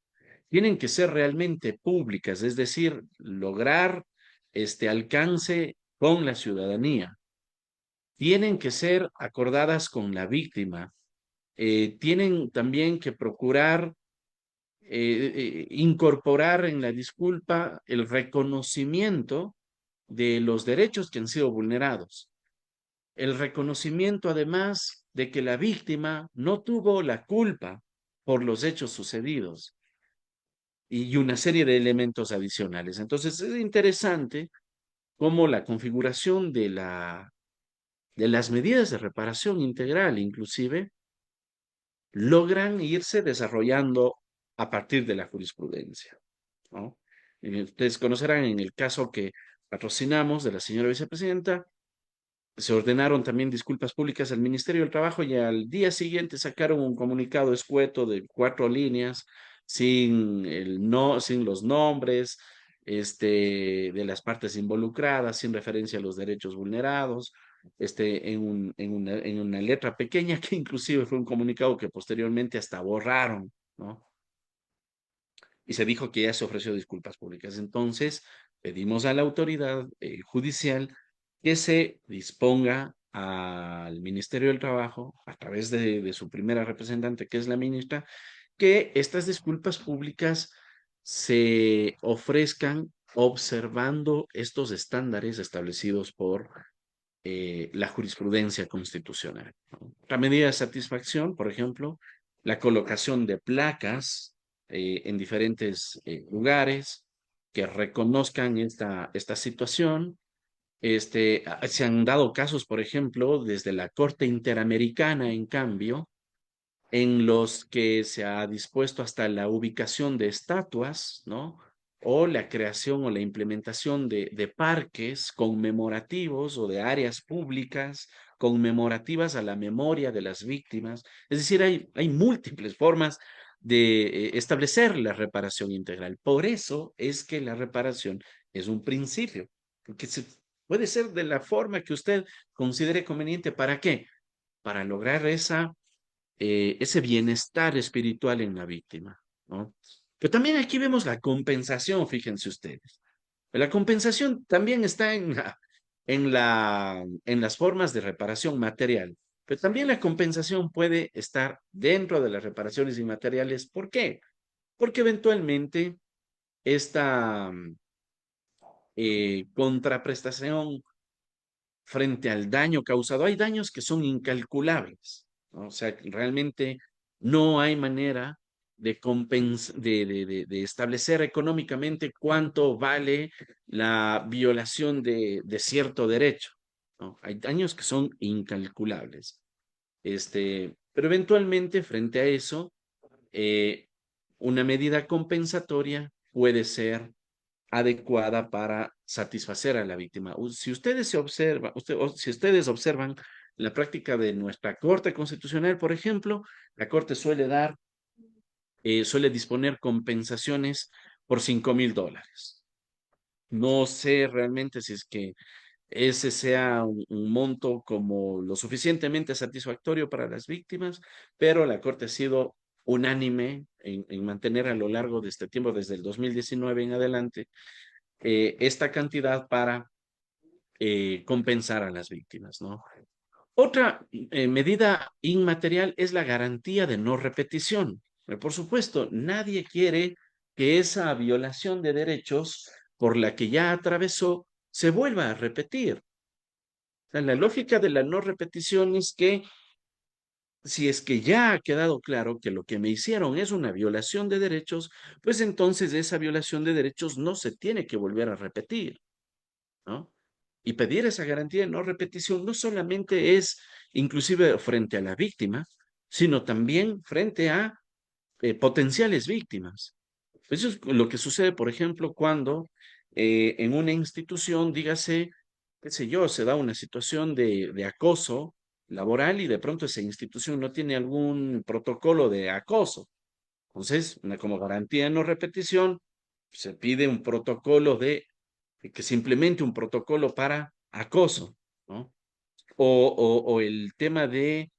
[SPEAKER 1] tienen que ser realmente públicas, es decir, lograr este alcance con la ciudadanía, tienen que ser acordadas con la víctima, tienen también que procurar incorporar en la disculpa el reconocimiento de los derechos que han sido vulnerados, el reconocimiento además de que la víctima no tuvo la culpa por los hechos sucedidos y una serie de elementos adicionales. Entonces es interesante cómo la configuración de las medidas de reparación integral, inclusive, logran irse desarrollando a partir de la jurisprudencia, ¿no? Ustedes conocerán en el caso que patrocinamos de la señora vicepresidenta, se ordenaron también disculpas públicas al Ministerio del Trabajo y al día siguiente sacaron un comunicado escueto de 4 líneas sin sin los nombres, de las partes involucradas, sin referencia a los derechos vulnerados, en una letra pequeña que inclusive fue un comunicado que posteriormente hasta borraron, ¿no? Y se dijo que ya se ofreció disculpas públicas. Entonces, pedimos a la autoridad judicial que se disponga al Ministerio del Trabajo, a través de su primera representante, que es la ministra, que estas disculpas públicas se ofrezcan observando estos estándares establecidos por la jurisprudencia constitucional, ¿no? Otra medida de satisfacción, por ejemplo, la colocación de placas en diferentes lugares que reconozcan esta situación. Se han dado casos, por ejemplo, desde la Corte Interamericana, en cambio, en los que se ha dispuesto hasta la ubicación de estatuas, ¿no? O la creación o la implementación de parques conmemorativos o de áreas públicas conmemorativas a la memoria de las víctimas. Es decir, hay múltiples formas de establecer la reparación integral. Por eso es que la reparación es un principio, porque puede ser de la forma que usted considere conveniente. ¿Para qué? Para lograr ese bienestar espiritual en la víctima, ¿no? Pero también aquí vemos la compensación, fíjense ustedes. La compensación también está en las formas de reparación material, pero también la compensación puede estar dentro de las reparaciones inmateriales. ¿Por qué? Porque eventualmente esta contraprestación frente al daño causado. Hay daños que son incalculables, ¿no? O sea, realmente no hay manera de establecer económicamente cuánto vale la violación de cierto derecho, ¿no? Hay daños que son incalculables. Pero eventualmente, frente a eso, eh, una medida compensatoria puede ser adecuada para satisfacer a la víctima. Si ustedes se observan, si ustedes observan la práctica de nuestra Corte Constitucional, por ejemplo, la Corte suele disponer compensaciones por $5,000. No sé realmente si es que ese sea un monto como lo suficientemente satisfactorio para las víctimas, pero la Corte ha sido unánime en mantener a lo largo de este tiempo, desde el 2019 en adelante, esta cantidad para compensar a las víctimas, ¿no? Otra medida inmaterial es la garantía de no repetición. Por supuesto, nadie quiere que esa violación de derechos por la que ya atravesó se vuelva a repetir. O sea, la lógica de la no repetición es que si es que ya ha quedado claro que lo que me hicieron es una violación de derechos, pues entonces esa violación de derechos no se tiene que volver a repetir, ¿no? Y pedir esa garantía de no repetición no solamente es inclusive frente a la víctima, sino también frente a potenciales víctimas. Eso es lo que sucede, por ejemplo, cuando en una institución, dígase, qué sé yo, se da una situación de acoso laboral y de pronto esa institución no tiene algún protocolo de acoso. Entonces, como garantía de no repetición, se pide un protocolo que se implemente un protocolo para acoso, ¿no? O el tema de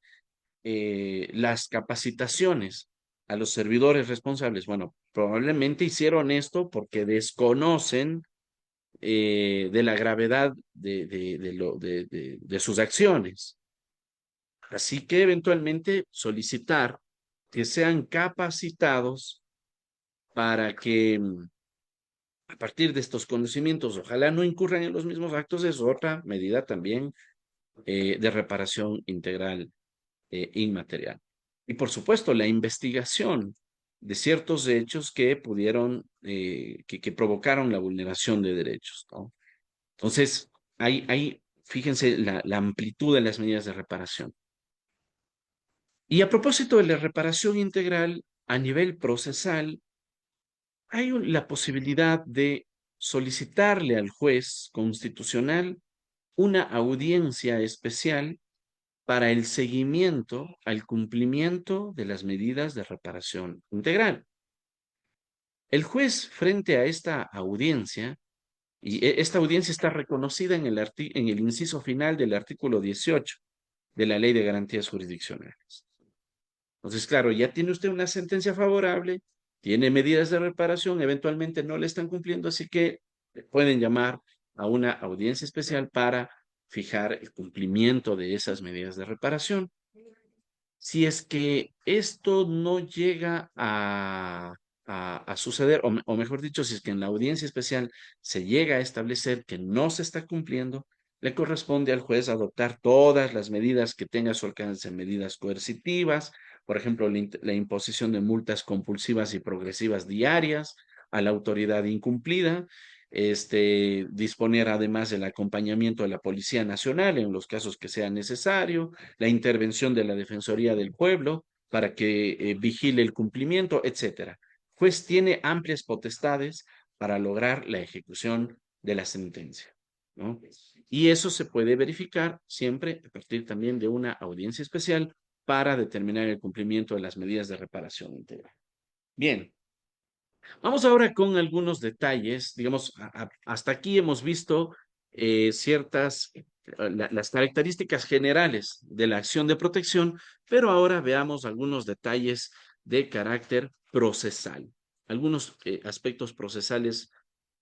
[SPEAKER 1] las capacitaciones a los servidores responsables. Bueno, probablemente hicieron esto porque desconocen de la gravedad de sus acciones. Así que eventualmente solicitar que sean capacitados para que a partir de estos conocimientos, ojalá no incurran en los mismos actos, es otra medida también de reparación integral inmaterial. Y por supuesto, la investigación de ciertos hechos que pudieron, que provocaron la vulneración de derechos, ¿no? Entonces, fíjense la amplitud de las medidas de reparación. Y a propósito de la reparación integral a nivel procesal, hay la posibilidad de solicitarle al juez constitucional una audiencia especial para el seguimiento al cumplimiento de las medidas de reparación integral. El juez, frente a esta audiencia, y esta audiencia está reconocida en el inciso final del artículo 18 de la Ley de Garantías Jurisdiccionales. Entonces, claro, ya tiene usted una sentencia favorable, tiene medidas de reparación, eventualmente no le están cumpliendo, así que pueden llamar a una audiencia especial para fijar el cumplimiento de esas medidas de reparación. Si es que esto no llega a suceder, o mejor dicho, si es que en la audiencia especial se llega a establecer que no se está cumpliendo, le corresponde al juez adoptar todas las medidas que tenga a su alcance, medidas coercitivas, por ejemplo, la imposición de multas compulsivas y progresivas diarias a la autoridad incumplida, disponer además del acompañamiento de la Policía Nacional en los casos que sea necesario, la intervención de la Defensoría del Pueblo para que vigile el cumplimiento, etcétera. Juez tiene amplias potestades para lograr la ejecución de la sentencia, ¿no? Y eso se puede verificar siempre a partir también de una audiencia especial para determinar el cumplimiento de las medidas de reparación integral. Bien, vamos ahora con algunos detalles. Digamos, hasta aquí hemos visto las características generales de la acción de protección, pero ahora veamos algunos detalles de carácter procesal, algunos aspectos procesales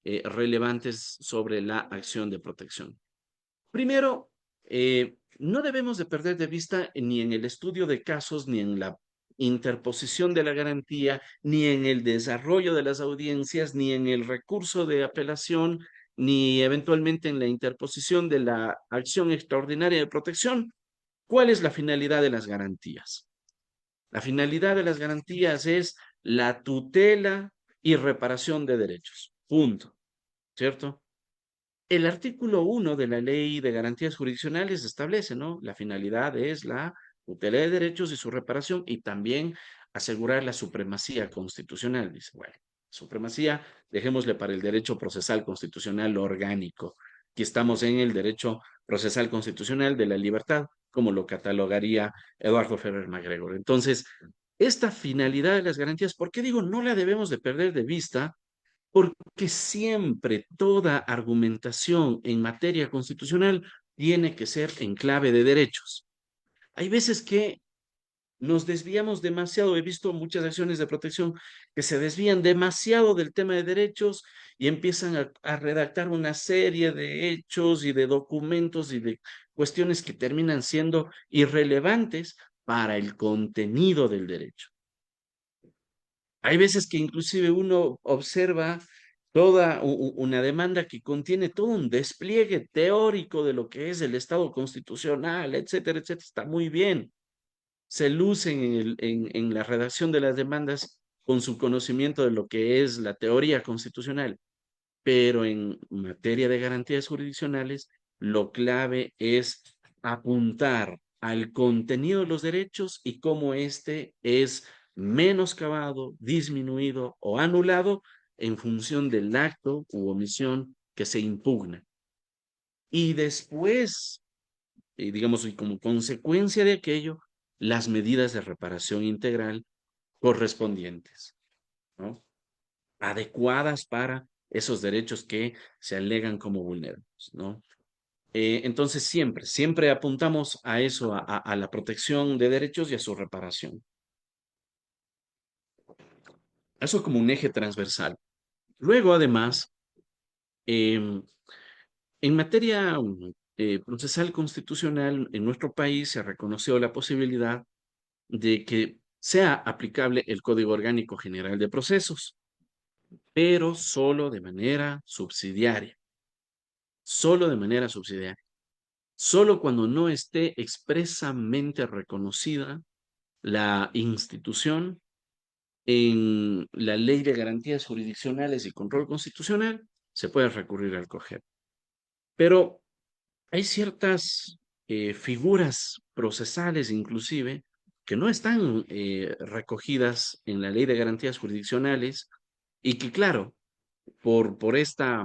[SPEAKER 1] relevantes sobre la acción de protección. Primero, no debemos de perder de vista ni en el estudio de casos, ni en la interposición de la garantía, ni en el desarrollo de las audiencias, ni en el recurso de apelación, ni eventualmente en la interposición de la acción extraordinaria de protección. ¿Cuál es la finalidad de las garantías? La finalidad de las garantías es la tutela y reparación de derechos. Punto. ¿Cierto? El artículo 1 de la Ley de Garantías Jurisdiccionales establece, ¿no? La finalidad es la tutela de derechos y su reparación y también asegurar la supremacía constitucional. Dice, bueno, supremacía, dejémosle para el derecho procesal constitucional orgánico. Aquí estamos en el derecho procesal constitucional de la libertad, como lo catalogaría Eduardo Ferrer MacGregor. Entonces, esta finalidad de las garantías, ¿por qué digo no la debemos de perder de vista? Porque siempre toda argumentación en materia constitucional tiene que ser en clave de derechos. Hay veces que nos desviamos demasiado. He visto muchas acciones de protección que se desvían demasiado del tema de derechos y empiezan a redactar una serie de hechos y de documentos y de cuestiones que terminan siendo irrelevantes para el contenido del derecho. Hay veces que inclusive uno observa toda una demanda que contiene todo un despliegue teórico de lo que es el Estado constitucional, etcétera, etcétera. Está muy bien. Se lucen en la redacción de las demandas con su conocimiento de lo que es la teoría constitucional, pero en materia de garantías jurisdiccionales, lo clave es apuntar al contenido de los derechos y cómo éste es menoscabado, disminuido o anulado en función del acto u omisión que se impugna. Y después, digamos, y como consecuencia de aquello, las medidas de reparación integral correspondientes, ¿no? Adecuadas para esos derechos que se alegan como vulnerados, ¿no? Entonces siempre apuntamos a eso, a la protección de derechos y a su reparación. Eso como un eje transversal. Luego, además, em, en materia procesal constitucional, en nuestro país se reconoció la posibilidad de que sea aplicable el Código Orgánico General de Procesos, pero solo de manera subsidiaria, solo de manera subsidiaria. Solo cuando no esté expresamente reconocida la institución en la Ley de Garantías Jurisdiccionales y Control Constitucional, se puede recurrir al COGEP. Pero hay ciertas figuras procesales, inclusive, que no están recogidas en la Ley de Garantías Jurisdiccionales y que, claro, por esta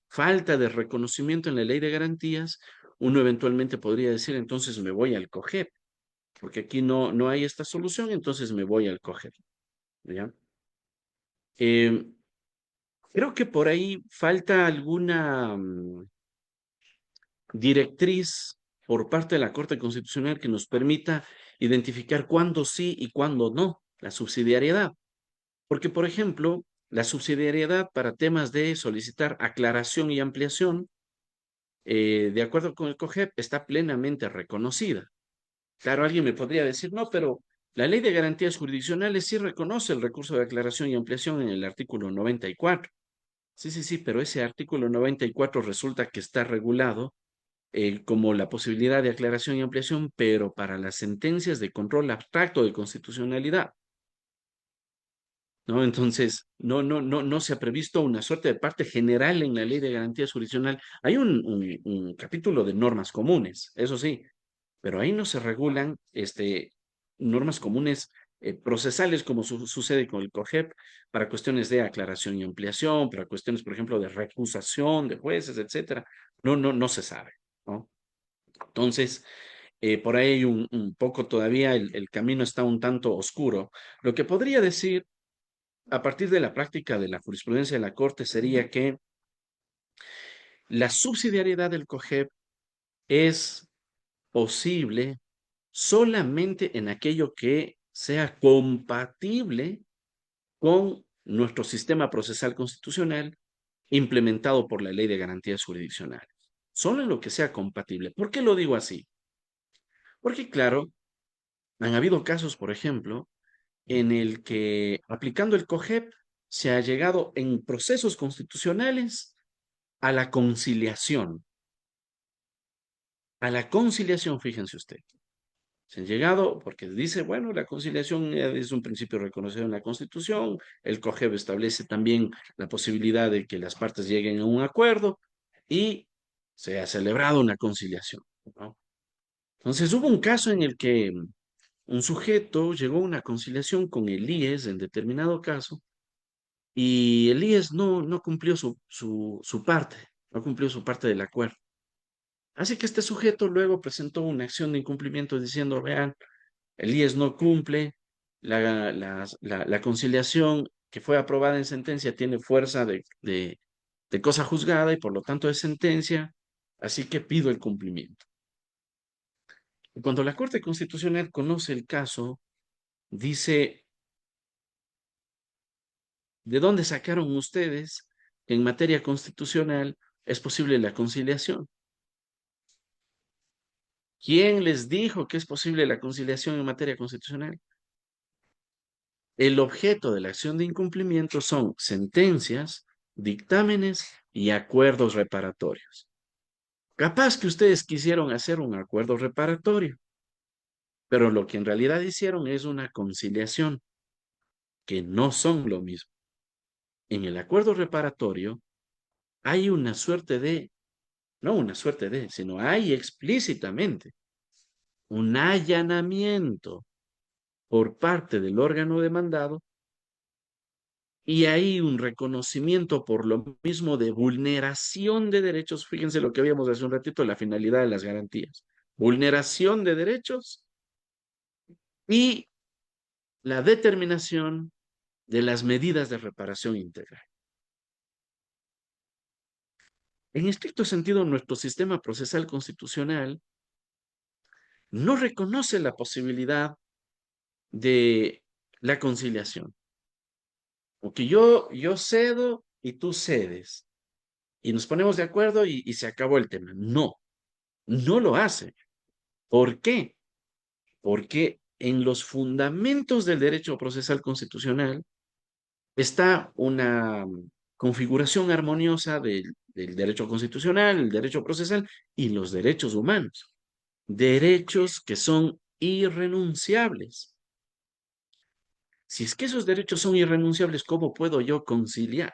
[SPEAKER 1] falta de reconocimiento en la ley de garantías, uno eventualmente podría decir, entonces me voy al COGEP, porque aquí no hay esta solución, entonces me voy al COGEP, ¿ya? Eh, Creo que por ahí falta alguna directriz por parte de la Corte Constitucional que nos permita identificar cuándo sí y cuándo no, la subsidiariedad. Porque, por ejemplo, la subsidiariedad para temas de solicitar aclaración y ampliación de acuerdo con el COGEP, está plenamente reconocida. Claro, alguien me podría decir, no, pero la ley de garantías jurisdiccionales sí reconoce el recurso de aclaración y ampliación en el artículo 94. Sí, sí, sí, pero ese artículo 94 resulta que está regulado como la posibilidad de aclaración y ampliación, pero para las sentencias de control abstracto de constitucionalidad. ¿No? Entonces, no se ha previsto una suerte de parte general en la ley de garantías jurisdiccional. Hay un capítulo de normas comunes, eso sí, pero ahí no se regulan normas comunes procesales como sucede con el COGEP para cuestiones de aclaración y ampliación, para cuestiones, por ejemplo, de recusación de jueces, etcétera. No se sabe, ¿no? Entonces, por ahí hay un poco todavía, el camino está un tanto oscuro. Lo que podría decir a partir de la práctica de la jurisprudencia de la Corte sería que la subsidiariedad del COGEP es posible solamente en aquello que sea compatible con nuestro sistema procesal constitucional implementado por la Ley de Garantías Jurisdiccionales. Solo en lo que sea compatible. ¿Por qué lo digo así? Porque, claro, han habido casos, por ejemplo, en el que aplicando el COGEP se ha llegado en procesos constitucionales a la conciliación. A la conciliación, fíjense usted. Se han llegado porque dice, bueno, la conciliación es un principio reconocido en la Constitución, el COGEB establece también la posibilidad de que las partes lleguen a un acuerdo y se ha celebrado una conciliación, ¿no? Entonces hubo un caso en el que un sujeto llegó a una conciliación con el IES en determinado caso y el IES no cumplió su parte, no cumplió su parte del acuerdo. Así que este sujeto luego presentó una acción de incumplimiento diciendo, vean, el IES no cumple, la conciliación que fue aprobada en sentencia tiene fuerza de cosa juzgada y por lo tanto de sentencia, así que pido el cumplimiento. Y cuando la Corte Constitucional conoce el caso, dice, ¿de dónde sacaron ustedes que en materia constitucional es posible la conciliación? ¿Quién les dijo que es posible la conciliación en materia constitucional? El objeto de la acción de incumplimiento son sentencias, dictámenes y acuerdos reparatorios. Capaz que ustedes quisieron hacer un acuerdo reparatorio, pero lo que en realidad hicieron es una conciliación, que no son lo mismo. En el acuerdo reparatorio hay una suerte de, no una suerte de, sino hay explícitamente un allanamiento por parte del órgano demandado y hay un reconocimiento por lo mismo de vulneración de derechos. Fíjense lo que habíamos hace un ratito, la finalidad de las garantías. Vulneración de derechos y la determinación de las medidas de reparación integral. En estricto sentido, nuestro sistema procesal constitucional no reconoce la posibilidad de la conciliación. Porque yo cedo y tú cedes. Y nos ponemos de acuerdo y se acabó el tema. No, no lo hace. ¿Por qué? Porque en los fundamentos del derecho procesal constitucional está una configuración armoniosa del derecho constitucional, el derecho procesal y los derechos humanos. Derechos que son irrenunciables. Si es que esos derechos son irrenunciables, ¿cómo puedo yo conciliar?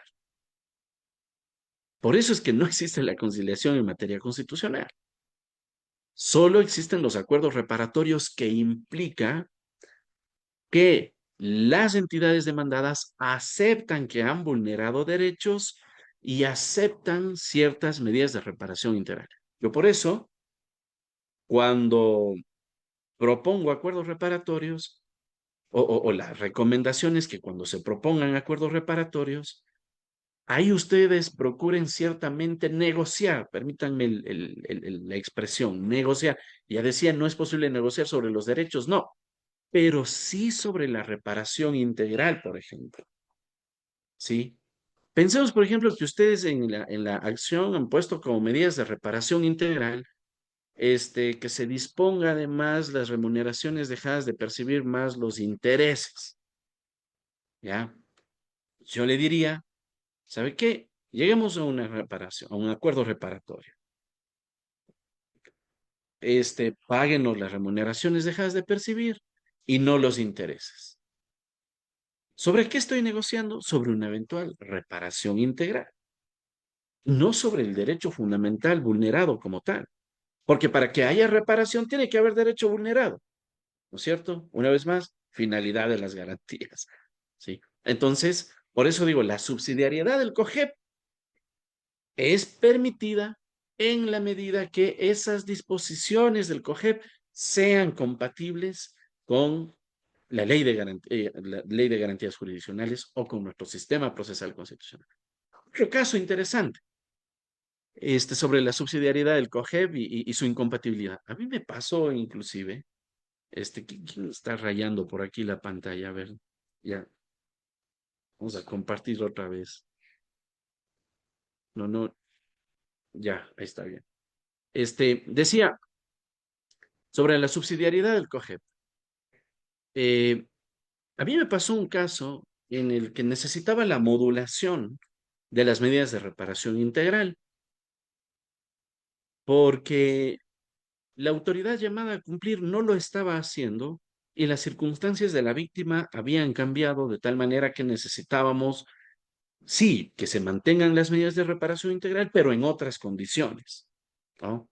[SPEAKER 1] Por eso es que no existe la conciliación en materia constitucional. Solo existen los acuerdos reparatorios que implica que las entidades demandadas aceptan que han vulnerado derechos y aceptan ciertas medidas de reparación integral. Yo por eso, cuando propongo acuerdos reparatorios, o las recomendaciones que cuando se propongan acuerdos reparatorios, ahí ustedes procuren ciertamente negociar, permítanme la expresión, negociar. Ya decía, no es posible negociar sobre los derechos, no, pero sí sobre la reparación integral, por ejemplo. ¿Sí? Pensemos, por ejemplo, que ustedes en la acción han puesto como medidas de reparación integral, que se disponga además las remuneraciones dejadas de percibir más los intereses. ¿Ya? Yo le diría, ¿sabe qué? Lleguemos a una reparación, a un acuerdo reparatorio. Páguenos las remuneraciones dejadas de percibir y no los intereses. ¿Sobre qué estoy negociando? Sobre una eventual reparación integral, no sobre el derecho fundamental vulnerado como tal. Porque para que haya reparación tiene que haber derecho vulnerado, ¿no es cierto? Una vez más, finalidad de las garantías, ¿sí? Entonces, por eso digo, la subsidiariedad del COGEP es permitida en la medida que esas disposiciones del COGEP sean compatibles con la ley de garantías jurisdiccionales o con nuestro sistema procesal constitucional. Otro caso interesante, sobre la subsidiariedad del COGEP y su incompatibilidad. A mí me pasó inclusive, ¿quién está rayando por aquí la pantalla? A ver, ya, vamos a compartir otra vez. No, no, ya, ahí está bien. Decía, sobre la subsidiariedad del COGEP. Eh, a mí me pasó un caso en el que necesitaba la modulación de las medidas de reparación integral, porque la autoridad llamada a cumplir no lo estaba haciendo y las circunstancias de la víctima habían cambiado de tal manera que necesitábamos, sí, que se mantengan las medidas de reparación integral, pero en otras condiciones, ¿no?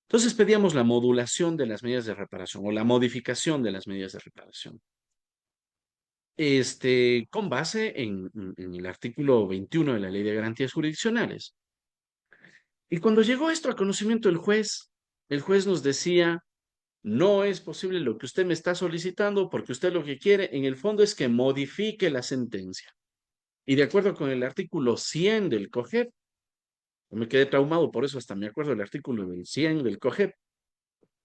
[SPEAKER 1] Entonces pedíamos la modulación de las medidas de reparación o la modificación de las medidas de reparación. Con base en el artículo 21 de la Ley de Garantías Jurisdiccionales. Y cuando llegó esto a conocimiento del juez, el juez nos decía, no es posible lo que usted me está solicitando porque usted lo que quiere en el fondo es que modifique la sentencia. Y de acuerdo con el artículo 100 del COGEP, me quedé traumado, por eso hasta me acuerdo del artículo 100 del COGEP,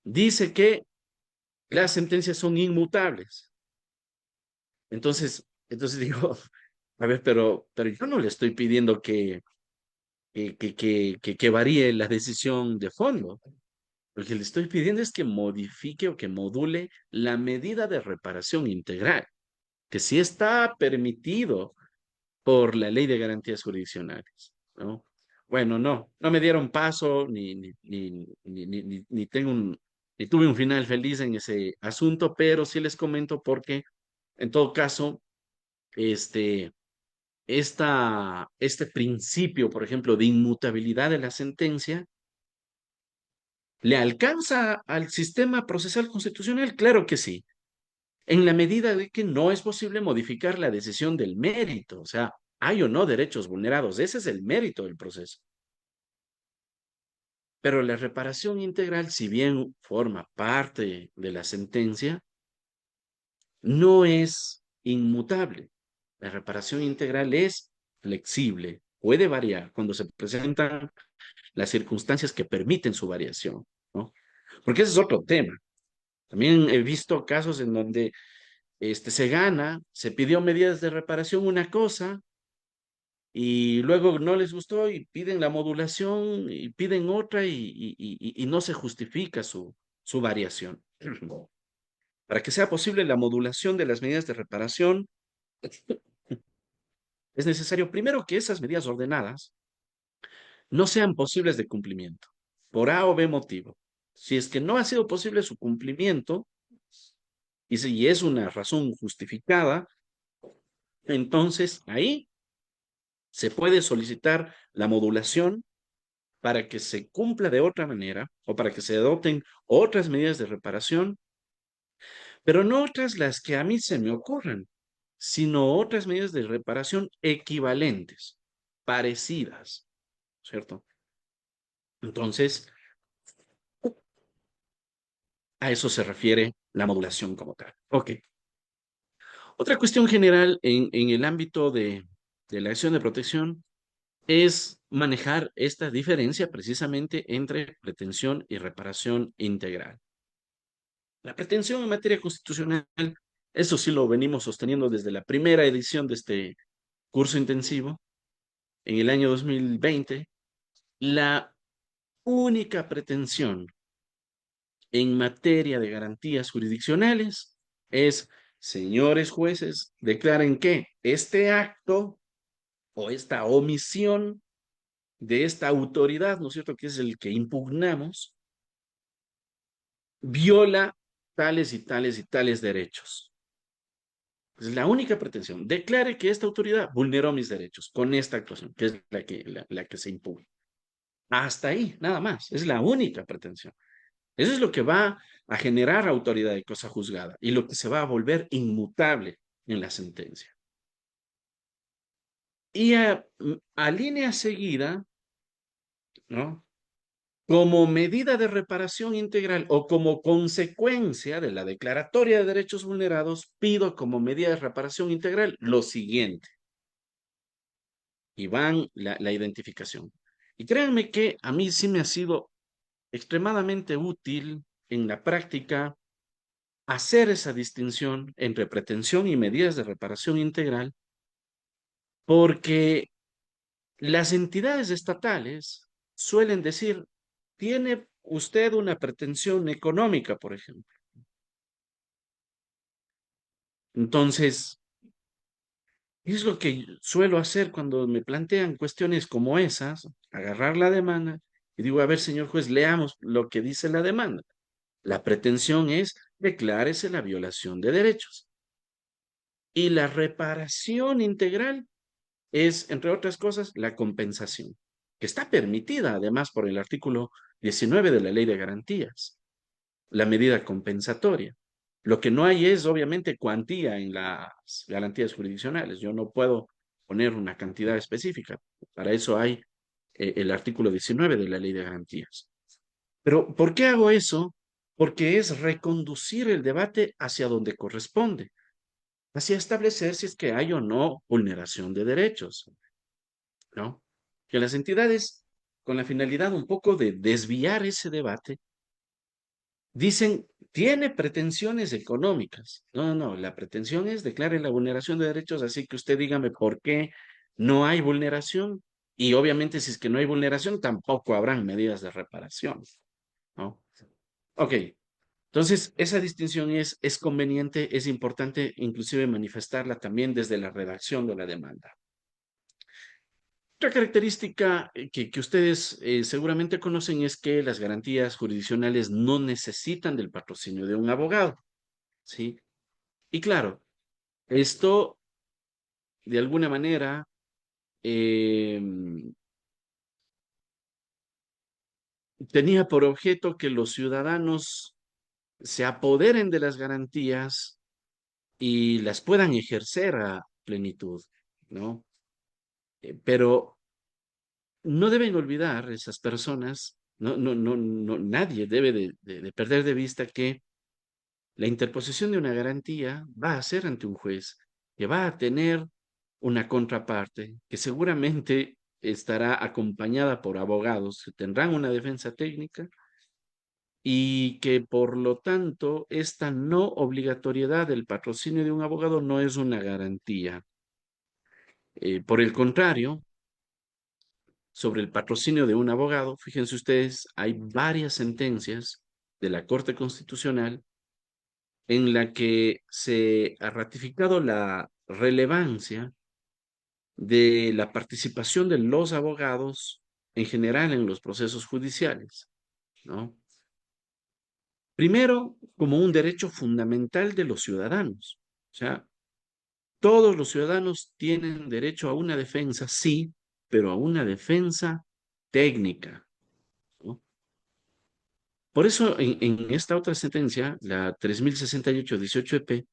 [SPEAKER 1] dice que las sentencias son inmutables. Entonces digo, a ver, pero yo no le estoy pidiendo que varíe la decisión de fondo. Lo que le estoy pidiendo es que modifique o que module la medida de reparación integral, que sí está permitido por la ley de garantías jurisdiccionales, ¿no? Bueno, no me dieron paso, ni tengo ni tuve un final feliz en ese asunto, pero sí les comento porque, en todo caso, este, este principio, por ejemplo, de inmutabilidad de la sentencia, ¿le alcanza al sistema procesal constitucional? Claro que sí, en la medida de que no es posible modificar la decisión del mérito, o sea, hay o no derechos vulnerados, ese es el mérito del proceso. Pero la reparación integral, si bien forma parte de la sentencia, no es inmutable. La reparación integral es flexible, puede variar cuando se presentan las circunstancias que permiten su variación, ¿no? Porque ese es otro tema. También he visto casos en donde se gana, se pidió medidas de reparación una cosa y luego no les gustó y piden la modulación y piden otra y no se justifica su variación. Para que sea posible la modulación de las medidas de reparación, es necesario primero que esas medidas ordenadas no sean posibles de cumplimiento, por A o B motivo. Si es que no ha sido posible su cumplimiento, y si es una razón justificada, entonces ahí se puede solicitar la modulación para que se cumpla de otra manera o para que se adopten otras medidas de reparación, pero no otras las que a mí se me ocurran, sino otras medidas de reparación equivalentes, parecidas, ¿cierto? Entonces, a eso se refiere la modulación como tal. Ok. Otra cuestión general en el ámbito de la acción de protección es manejar esta diferencia precisamente entre pretensión y reparación integral. La pretensión en materia constitucional, eso sí lo venimos sosteniendo desde la primera edición de este curso intensivo, en el año 2020, la única pretensión en materia de garantías jurisdiccionales es, señores jueces, declaren que este acto o esta omisión de esta autoridad, ¿no es cierto?, que es el que impugnamos, viola tales y tales y tales derechos. Es la única pretensión. Declare que esta autoridad vulneró mis derechos con esta actuación, que es la que se impugna. Hasta ahí, nada más. Es la única pretensión. Eso es lo que va a generar autoridad de cosa juzgada y lo que se va a volver inmutable en la sentencia. Y a línea seguida, ¿no? Como medida de reparación integral o como consecuencia de la declaratoria de derechos vulnerados, pido como medida de reparación integral lo siguiente. Y van la identificación. Y créanme que a mí sí me ha sido extremadamente útil en la práctica hacer esa distinción entre pretensión y medidas de reparación integral, porque las entidades estatales suelen decir, tiene usted una pretensión económica, por ejemplo. Entonces, es lo que suelo hacer cuando me plantean cuestiones como esas, agarrar la demanda y digo, a ver, señor juez, leamos lo que dice la demanda. La pretensión es, declárese la violación de derechos. Y la reparación integral es, entre otras cosas, la compensación, que está permitida además por el artículo 19 de la Ley de Garantías, la medida compensatoria. Lo que no hay es, obviamente, cuantía en las garantías jurisdiccionales. Yo no puedo poner una cantidad específica. Para eso hay el artículo 19 de la Ley de Garantías. Pero, ¿por qué hago eso? Porque es reconducir el debate hacia donde corresponde, hacia establecer si es que hay o no vulneración de derechos, ¿no? Que las entidades, con la finalidad un poco de desviar ese debate, dicen, tiene pretensiones económicas. No, la pretensión es declare la vulneración de derechos, así que usted dígame por qué no hay vulneración. Y obviamente si es que no hay vulneración, tampoco habrán medidas de reparación, ¿no? Ok, entonces esa distinción es conveniente, es importante inclusive manifestarla también desde la redacción de la demanda. Otra característica que ustedes seguramente conocen es que las garantías jurisdiccionales no necesitan del patrocinio de un abogado, ¿sí? Y claro, esto de alguna manera tenía por objeto que los ciudadanos se apoderen de las garantías y las puedan ejercer a plenitud, ¿no? Pero no deben olvidar esas personas, nadie debe de perder de vista que la interposición de una garantía va a ser ante un juez, que va a tener una contraparte, que seguramente estará acompañada por abogados que tendrán una defensa técnica y que por lo tanto esta no obligatoriedad del patrocinio de un abogado no es una garantía. Por el contrario, sobre el patrocinio de un abogado, fíjense ustedes, hay varias sentencias de la Corte Constitucional en la que se ha ratificado la relevancia de la participación de los abogados en general en los procesos judiciales, ¿no? Primero, como un derecho fundamental de los ciudadanos. O sea, todos los ciudadanos tienen derecho a una defensa, sí, pero a una defensa técnica, ¿no? Por eso, en esta otra sentencia, la 3068-18EP,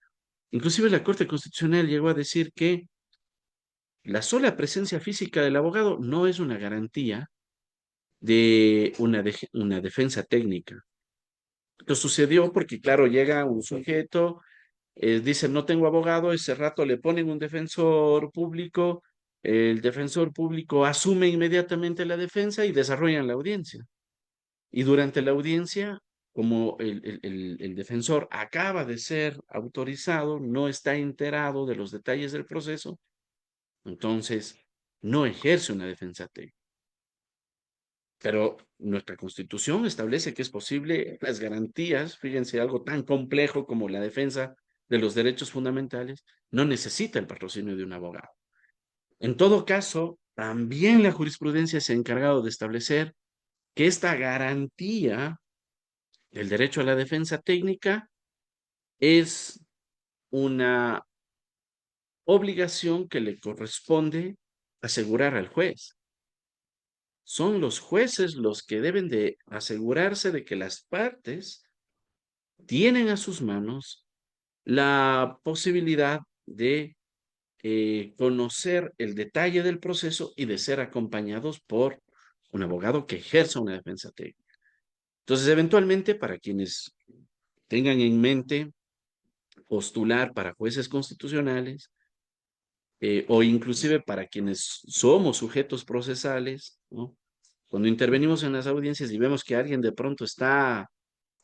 [SPEAKER 1] inclusive la Corte Constitucional llegó a decir que la sola presencia física del abogado no es una garantía de una defensa técnica. Esto sucedió porque, claro, llega un sujeto, dice, no tengo abogado, ese rato le ponen un defensor público, el defensor público asume inmediatamente la defensa y desarrollan la audiencia. Y durante la audiencia, como el defensor acaba de ser autorizado, no está enterado de los detalles del proceso, entonces no ejerce una defensa técnica. Pero nuestra Constitución establece que es posible las garantías, fíjense, algo tan complejo como la defensa de los derechos fundamentales, no necesita el patrocinio de un abogado. En todo caso, también la jurisprudencia se ha encargado de establecer que esta garantía del derecho a la defensa técnica es una obligación que le corresponde asegurar al juez. Son los jueces los que deben de asegurarse de que las partes tienen a sus manos la posibilidad de conocer el detalle del proceso y de ser acompañados por un abogado que ejerza una defensa técnica. Entonces, eventualmente, para quienes tengan en mente postular para jueces constitucionales o inclusive para quienes somos sujetos procesales, ¿no? Cuando intervenimos en las audiencias y vemos que alguien de pronto está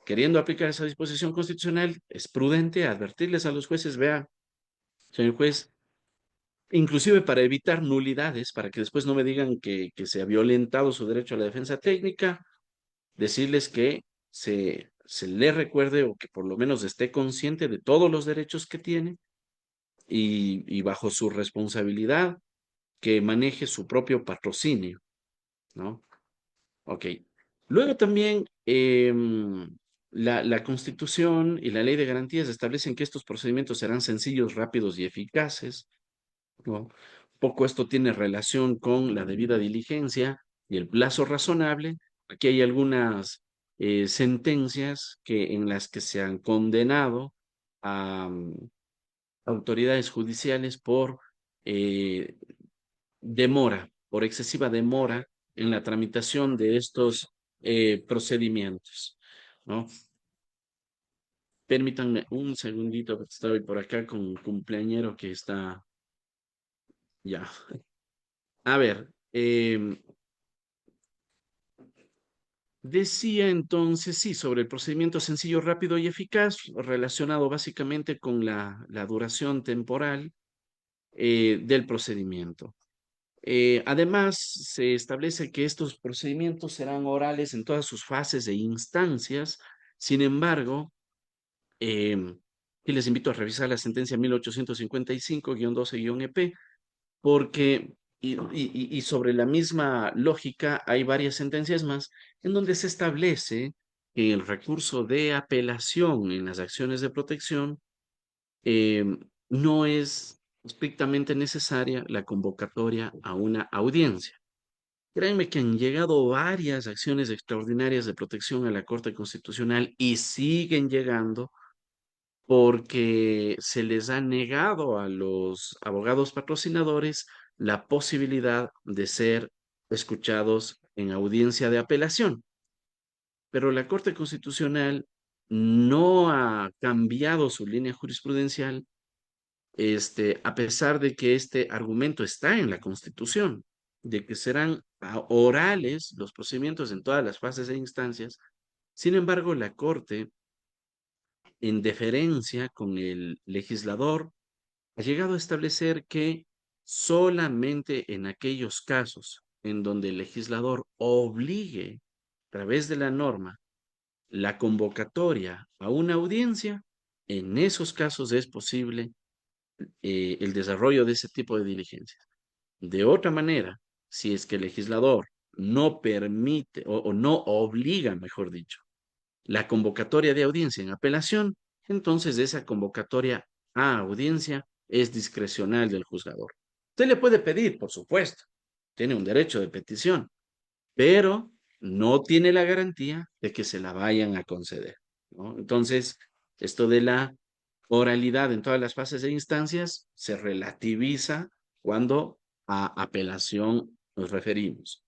[SPEAKER 1] queriendo aplicar esa disposición constitucional, es prudente advertirles a los jueces, vea, señor juez, inclusive para evitar nulidades, para que después no me digan que se ha violentado su derecho a la defensa técnica, decirles que se le recuerde o que por lo menos esté consciente de todos los derechos que tiene y bajo su responsabilidad que maneje su propio patrocinio, ¿no? Ok. Luego también la Constitución y la Ley de Garantías establecen que estos procedimientos serán sencillos, rápidos y eficaces, ¿no? Poco esto tiene relación con la debida diligencia y el plazo razonable. Aquí hay algunas sentencias en las que se han condenado a autoridades judiciales por eh, demora, por excesiva demora en la tramitación de estos procedimientos, ¿no? Permítanme un segundito, porque estoy por acá con un cumpleañero que está ya. A ver, decía entonces, sí, sobre el procedimiento sencillo, rápido y eficaz, relacionado básicamente con la duración temporal del procedimiento. Además, se establece que estos procedimientos serán orales en todas sus fases e instancias Sin embargo, y les invito a revisar la sentencia 1855-12-EP, porque, y sobre la misma lógica, hay varias sentencias más en donde se establece que el recurso de apelación en las acciones de protección no es estrictamente necesaria la convocatoria a una audiencia. Créanme que han llegado varias acciones extraordinarias de protección a la Corte Constitucional y siguen llegando porque se les ha negado a los abogados patrocinadores la posibilidad de ser escuchados en audiencia de apelación. Pero la Corte Constitucional no ha cambiado su línea jurisprudencial, a pesar de que este argumento está en la Constitución, de que serán orales los procedimientos en todas las fases e instancias. Sin embargo, la Corte, en deferencia con el legislador, ha llegado a establecer que solamente en aquellos casos en donde el legislador obligue a través de la norma la convocatoria a una audiencia, en esos casos es posible el desarrollo de ese tipo de diligencias. De otra manera, si es que el legislador no permite o no obliga, mejor dicho, la convocatoria de audiencia en apelación, entonces esa convocatoria a audiencia es discrecional del juzgador. Usted le puede pedir, por supuesto, tiene un derecho de petición, pero no tiene la garantía de que se la vayan a conceder, ¿no? Entonces, esto de la oralidad en todas las fases e instancias se relativiza cuando a apelación nos referimos,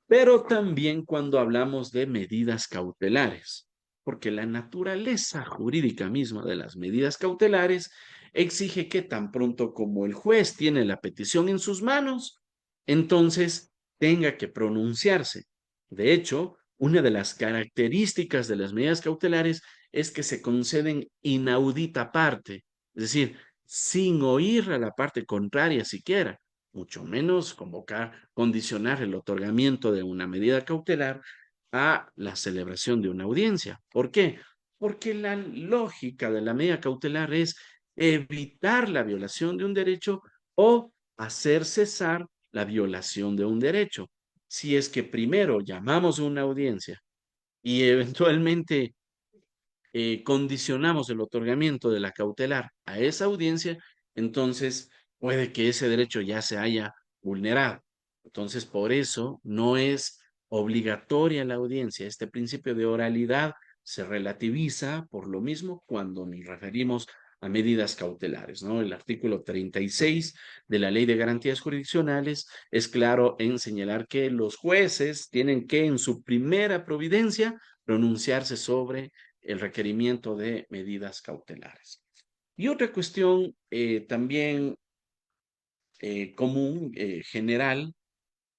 [SPEAKER 1] pero también cuando hablamos de medidas cautelares, porque la naturaleza jurídica misma de las medidas cautelares exige que tan pronto como el juez tiene la petición en sus manos, entonces tenga que pronunciarse. De hecho, una de las características de las medidas cautelares es que se conceden inaudita parte, es decir, sin oír a la parte contraria siquiera, mucho menos convocar, condicionar el otorgamiento de una medida cautelar a la celebración de una audiencia. ¿Por qué? Porque la lógica de la medida cautelar es evitar la violación de un derecho o hacer cesar la violación de un derecho. Si es que primero llamamos a una audiencia y eventualmente condicionamos el otorgamiento de la cautelar a esa audiencia, entonces puede que ese derecho ya se haya vulnerado. Entonces, por eso no es obligatoria la audiencia. Este principio de oralidad se relativiza por lo mismo cuando nos referimos a medidas cautelares, ¿no? El artículo 36 de la Ley de Garantías Jurisdiccionales es claro en señalar que los jueces tienen que en su primera providencia pronunciarse sobre el requerimiento de medidas cautelares. Y otra cuestión también común, general,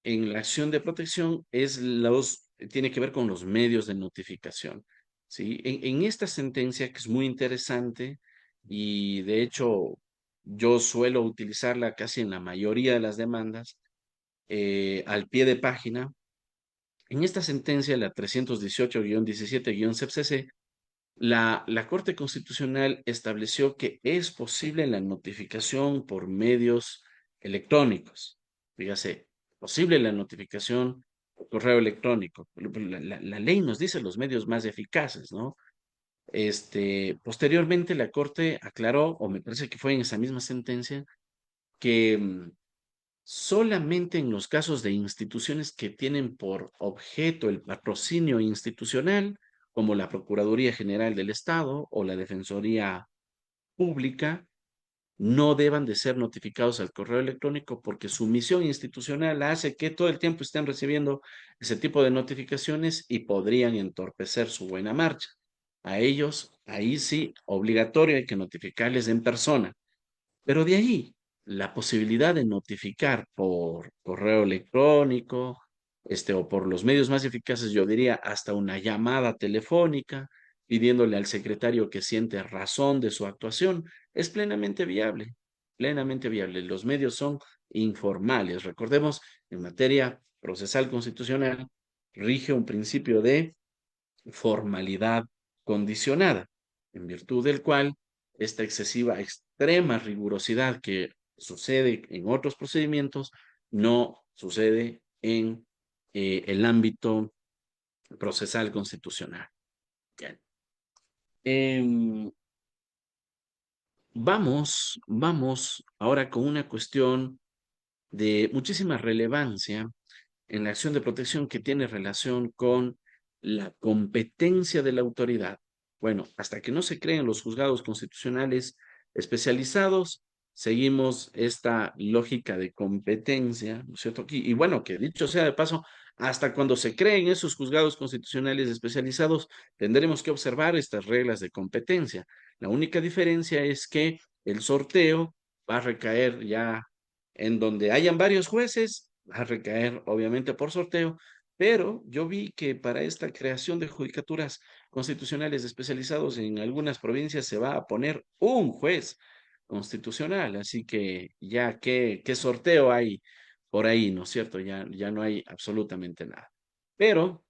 [SPEAKER 1] en la acción de protección tiene que ver con los medios de notificación. ¿Sí? En esta sentencia, que es muy interesante y de hecho yo suelo utilizarla casi en la mayoría de las demandas, al pie de página, en esta sentencia, la 318-17-CPC, la Corte Constitucional estableció que es posible la notificación por medios electrónicos. Dígase, posible la notificación por correo electrónico. La ley nos dice los medios más eficaces, ¿no? Posteriormente, la Corte aclaró, o me parece que fue en esa misma sentencia, que solamente en los casos de instituciones que tienen por objeto el patrocinio institucional, como la Procuraduría General del Estado o la Defensoría Pública, no deban de ser notificados al correo electrónico porque su misión institucional hace que todo el tiempo estén recibiendo ese tipo de notificaciones y podrían entorpecer su buena marcha. A ellos, ahí sí, obligatorio hay que notificarles en persona. Pero de ahí, la posibilidad de notificar por correo electrónico, o por los medios más eficaces, yo diría hasta una llamada telefónica, pidiéndole al secretario que siente razón de su actuación, es plenamente viable, plenamente viable. Los medios son informales. Recordemos, en materia procesal constitucional, rige un principio de formalidad condicionada, en virtud del cual esta excesiva, extrema rigurosidad que sucede en otros procedimientos no sucede en el ámbito procesal constitucional. Bien. Em, vamos ahora con una cuestión de muchísima relevancia en la acción de protección que tiene relación con la competencia de la autoridad. Bueno, hasta que no se creen los juzgados constitucionales especializados, seguimos esta lógica de competencia, ¿no es cierto? Y bueno, que dicho sea de paso, hasta cuando se creen esos juzgados constitucionales especializados, tendremos que observar estas reglas de competencia. La única diferencia es que el sorteo va a recaer ya en donde hayan varios jueces, va a recaer obviamente por sorteo, pero yo vi que para esta creación de judicaturas constitucionales especializados en algunas provincias se va a poner un juez constitucional, así que ya qué sorteo hay por ahí, ¿no es cierto? Ya no hay absolutamente nada. Pero,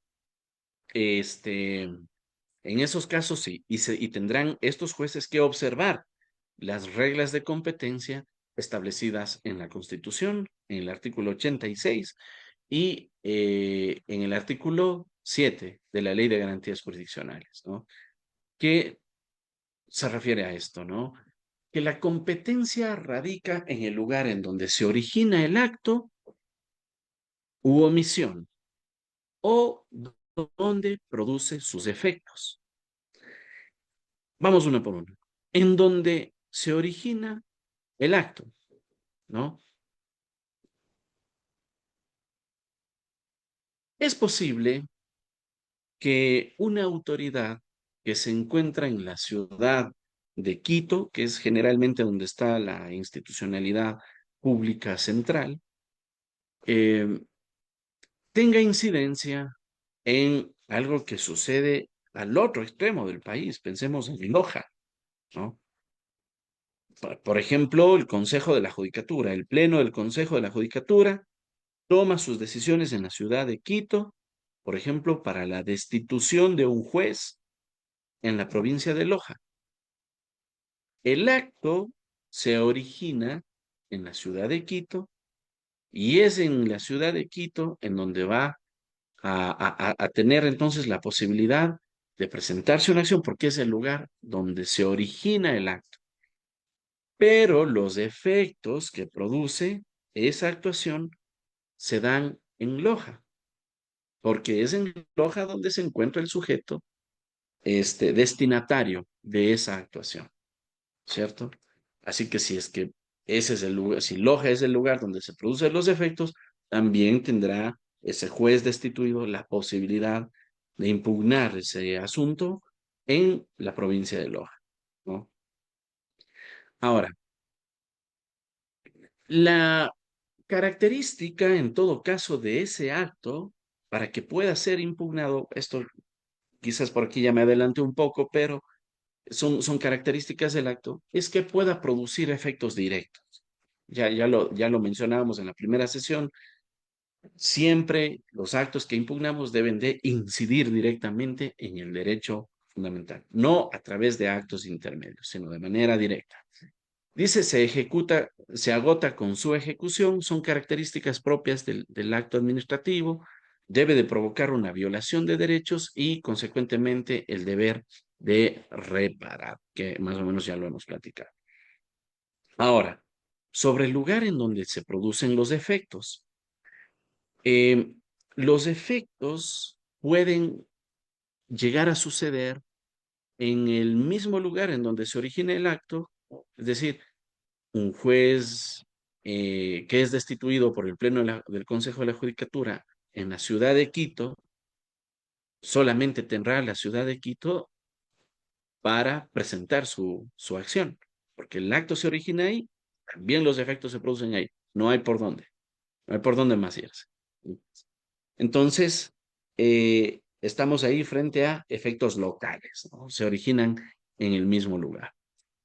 [SPEAKER 1] en esos casos sí, y tendrán estos jueces que observar las reglas de competencia establecidas en la Constitución, en el artículo 86 y en el artículo 7 de la Ley de Garantías Jurisdiccionales, ¿no? Que se refiere a esto, ¿no? Que la competencia radica en el lugar en donde se origina el acto u omisión o donde produce sus efectos. Vamos una por una. En donde se origina el acto, ¿no? Es posible que una autoridad que se encuentra en la ciudad de Quito, que es generalmente donde está la institucionalidad pública central, eh, tenga incidencia en algo que sucede al otro extremo del país. Pensemos en Loja, ¿no? Por ejemplo, el Consejo de la Judicatura, el Pleno del Consejo de la Judicatura toma sus decisiones en la ciudad de Quito, por ejemplo, para la destitución de un juez en la provincia de Loja. El acto se origina en la ciudad de Quito y es en la ciudad de Quito en donde va a tener entonces la posibilidad de presentarse una acción porque es el lugar donde se origina el acto. Pero los efectos que produce esa actuación se dan en Loja, porque es en Loja donde se encuentra el sujeto destinatario de esa actuación. ¿Cierto? Así que si es que ese es el lugar, si Loja es el lugar donde se producen los efectos, también tendrá ese juez destituido la posibilidad de impugnar ese asunto en la provincia de Loja, ¿no? Ahora, la característica en todo caso de ese acto, para que pueda ser impugnado, esto quizás por aquí ya me adelante un poco, pero son características del acto, es que pueda producir efectos directos. Ya lo mencionábamos en la primera sesión, siempre los actos que impugnamos deben de incidir directamente en el derecho fundamental, no a través de actos intermedios, sino de manera directa. Dice, se ejecuta, se agota con su ejecución, son características propias del acto administrativo, debe de provocar una violación de derechos y, consecuentemente, el deber de reparar, que más o menos ya lo hemos platicado. Ahora, sobre el lugar en donde se producen los efectos. Eh, los efectos pueden llegar a suceder en el mismo lugar en donde se origina el acto, es decir, un juez que es destituido por el Pleno del Consejo de la Judicatura en la ciudad de Quito, solamente tendrá la ciudad de Quito para presentar su acción, porque el acto se origina ahí, también los efectos se producen ahí, no hay por dónde, no hay por dónde más irse. Entonces, estamos ahí frente a efectos locales, ¿no? Se originan en el mismo lugar.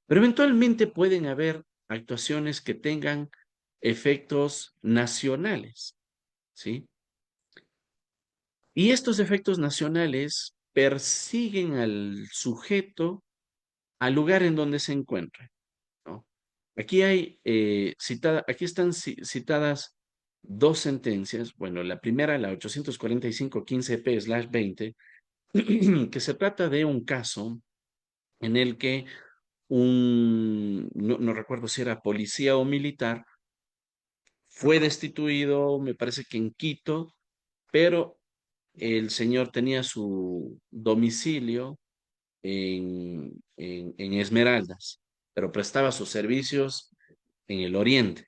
[SPEAKER 1] Pero eventualmente pueden haber actuaciones que tengan efectos nacionales, ¿sí? Y estos efectos nacionales persiguen al sujeto al lugar en donde se encuentra, ¿no? Aquí hay aquí están citadas dos sentencias. Bueno, la primera, la 845-15P/20, que se trata de un caso en el que no recuerdo si era policía o militar, fue destituido, me parece que en Quito, pero el señor tenía su domicilio en Esmeraldas, pero prestaba sus servicios en el oriente.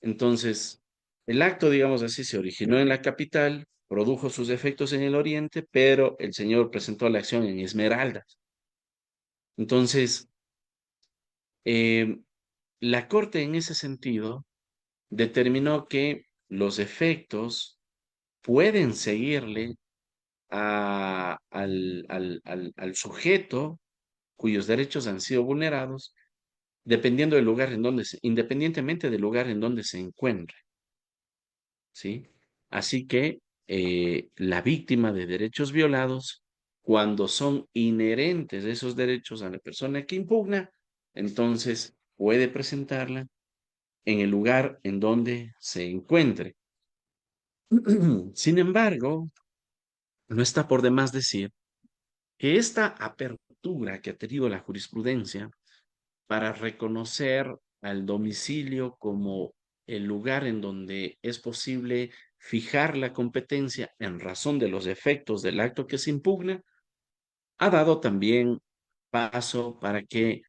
[SPEAKER 1] Entonces, el acto, digamos así, se originó en la capital, produjo sus efectos en el oriente, pero el señor presentó la acción en Esmeraldas. Entonces, eh, la Corte en ese sentido determinó que los efectos pueden seguirle al sujeto cuyos derechos han sido vulnerados, dependiendo del lugar en donde independientemente del lugar en donde se encuentre, ¿sí? Así que la víctima de derechos violados, cuando son inherentes esos derechos a la persona que impugna, entonces puede presentarla en el lugar en donde se encuentre. Sin embargo, no está por demás decir que esta apertura que ha tenido la jurisprudencia para reconocer al domicilio como el lugar en donde es posible fijar la competencia en razón de los efectos del acto que se impugna, ha dado también paso para que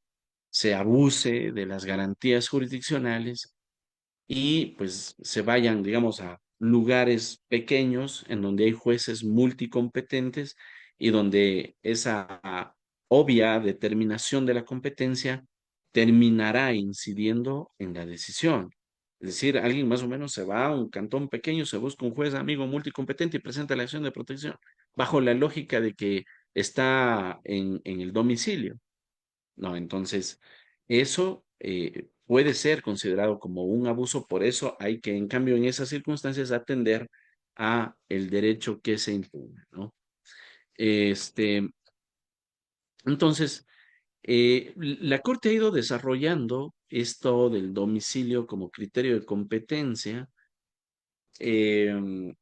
[SPEAKER 1] se abuse de las garantías jurisdiccionales y pues se vayan, digamos, a lugares pequeños en donde hay jueces multicompetentes y donde esa obvia determinación de la competencia terminará incidiendo en la decisión. Es decir, alguien más o menos se va a un cantón pequeño, se busca un juez amigo multicompetente y presenta la acción de protección, bajo la lógica de que está en el domicilio. No, entonces, eso puede ser considerado como un abuso, por eso hay que, en cambio, en esas circunstancias, atender a el derecho que se impugna, ¿no? Este, entonces, la Corte ha ido desarrollando esto del domicilio como criterio de competencia, em,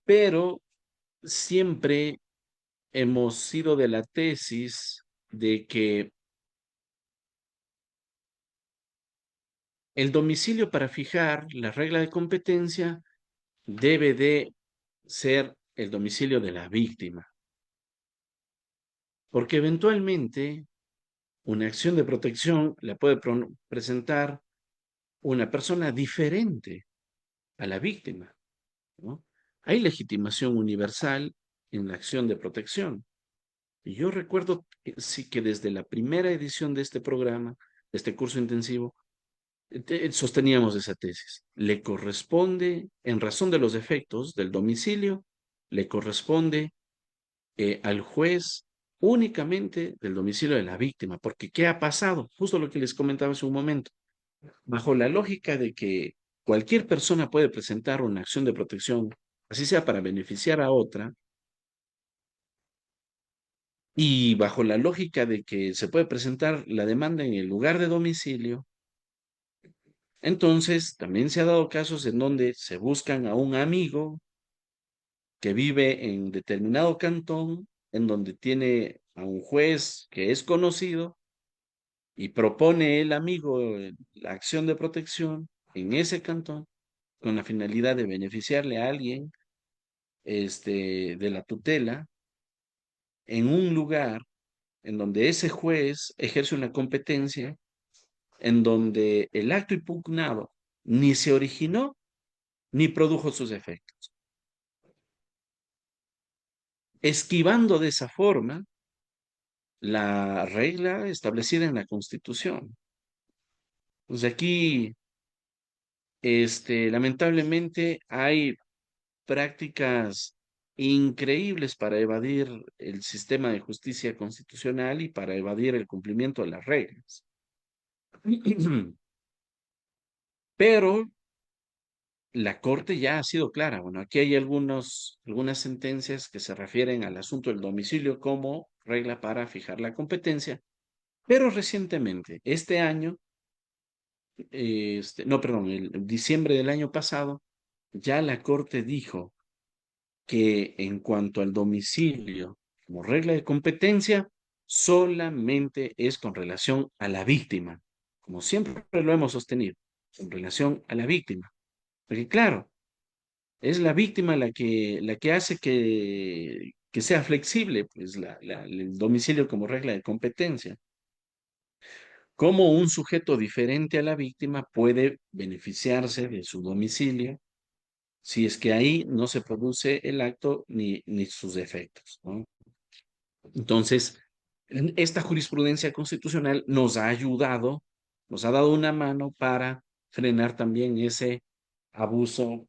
[SPEAKER 1] pero siempre hemos sido de la tesis de que el domicilio para fijar la regla de competencia debe de ser el domicilio de la víctima, porque eventualmente una acción de protección la puede presentar una persona diferente a la víctima, ¿no? Hay legitimación universal en la acción de protección. Y yo recuerdo sí que desde la primera edición de este programa, de este curso intensivo, sosteníamos esa tesis. Le corresponde, en razón de los efectos del domicilio, le corresponde al juez únicamente del domicilio de la víctima, porque ¿qué ha pasado? Justo lo que les comentaba hace un momento. Bajo la lógica de que cualquier persona puede presentar una acción de protección, así sea para beneficiar a otra, y bajo la lógica de que se puede presentar la demanda en el lugar de domicilio, entonces también se ha dado casos en donde se buscan a un amigo que vive en determinado cantón, en donde tiene a un juez que es conocido y propone el amigo la acción de protección en ese cantón con la finalidad de beneficiarle a alguien de la tutela en un lugar en donde ese juez ejerce una competencia en donde el acto impugnado ni se originó ni produjo sus efectos, esquivando de esa forma la regla establecida en la Constitución. Pues aquí, lamentablemente, hay prácticas increíbles para evadir el sistema de justicia constitucional y para evadir el cumplimiento de las reglas. Pero la Corte ya ha sido clara. Bueno, aquí hay algunas sentencias que se refieren al asunto del domicilio como regla para fijar la competencia, pero recientemente, este año, no, perdón, el diciembre del año pasado, ya la Corte dijo que en cuanto al domicilio como regla de competencia, solamente es con relación a la víctima, como siempre lo hemos sostenido, con relación a la víctima. Porque claro, es la víctima la que hace que sea flexible, pues el domicilio como regla de competencia. ¿Cómo un sujeto diferente a la víctima puede beneficiarse de su domicilio si es que ahí no se produce el acto ni sus efectos, ¿no? Entonces, esta jurisprudencia constitucional nos ha ayudado, nos ha dado una mano para frenar también ese abuso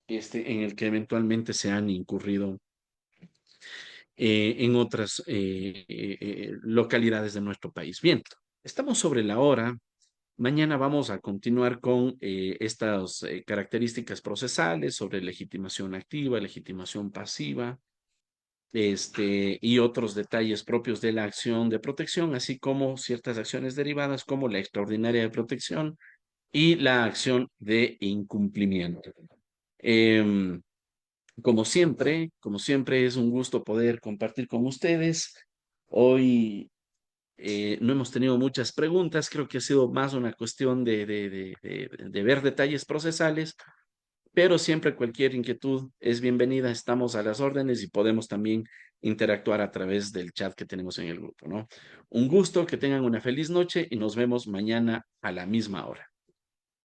[SPEAKER 1] en el que eventualmente se han incurrido en otras localidades de nuestro país. Bien, estamos sobre la hora. Mañana vamos a continuar con estas características procesales sobre legitimación activa, legitimación pasiva, y otros detalles propios de la acción de protección, así como ciertas acciones derivadas como la extraordinaria de protección y la acción de incumplimiento. Em, como siempre es un gusto poder compartir con ustedes. Hoy no hemos tenido muchas preguntas, creo que ha sido más una cuestión de ver detalles procesales, pero siempre cualquier inquietud es bienvenida, estamos a las órdenes y podemos también interactuar a través del chat que tenemos en el grupo, ¿no? Un gusto, que tengan una feliz noche y nos vemos mañana a la misma hora.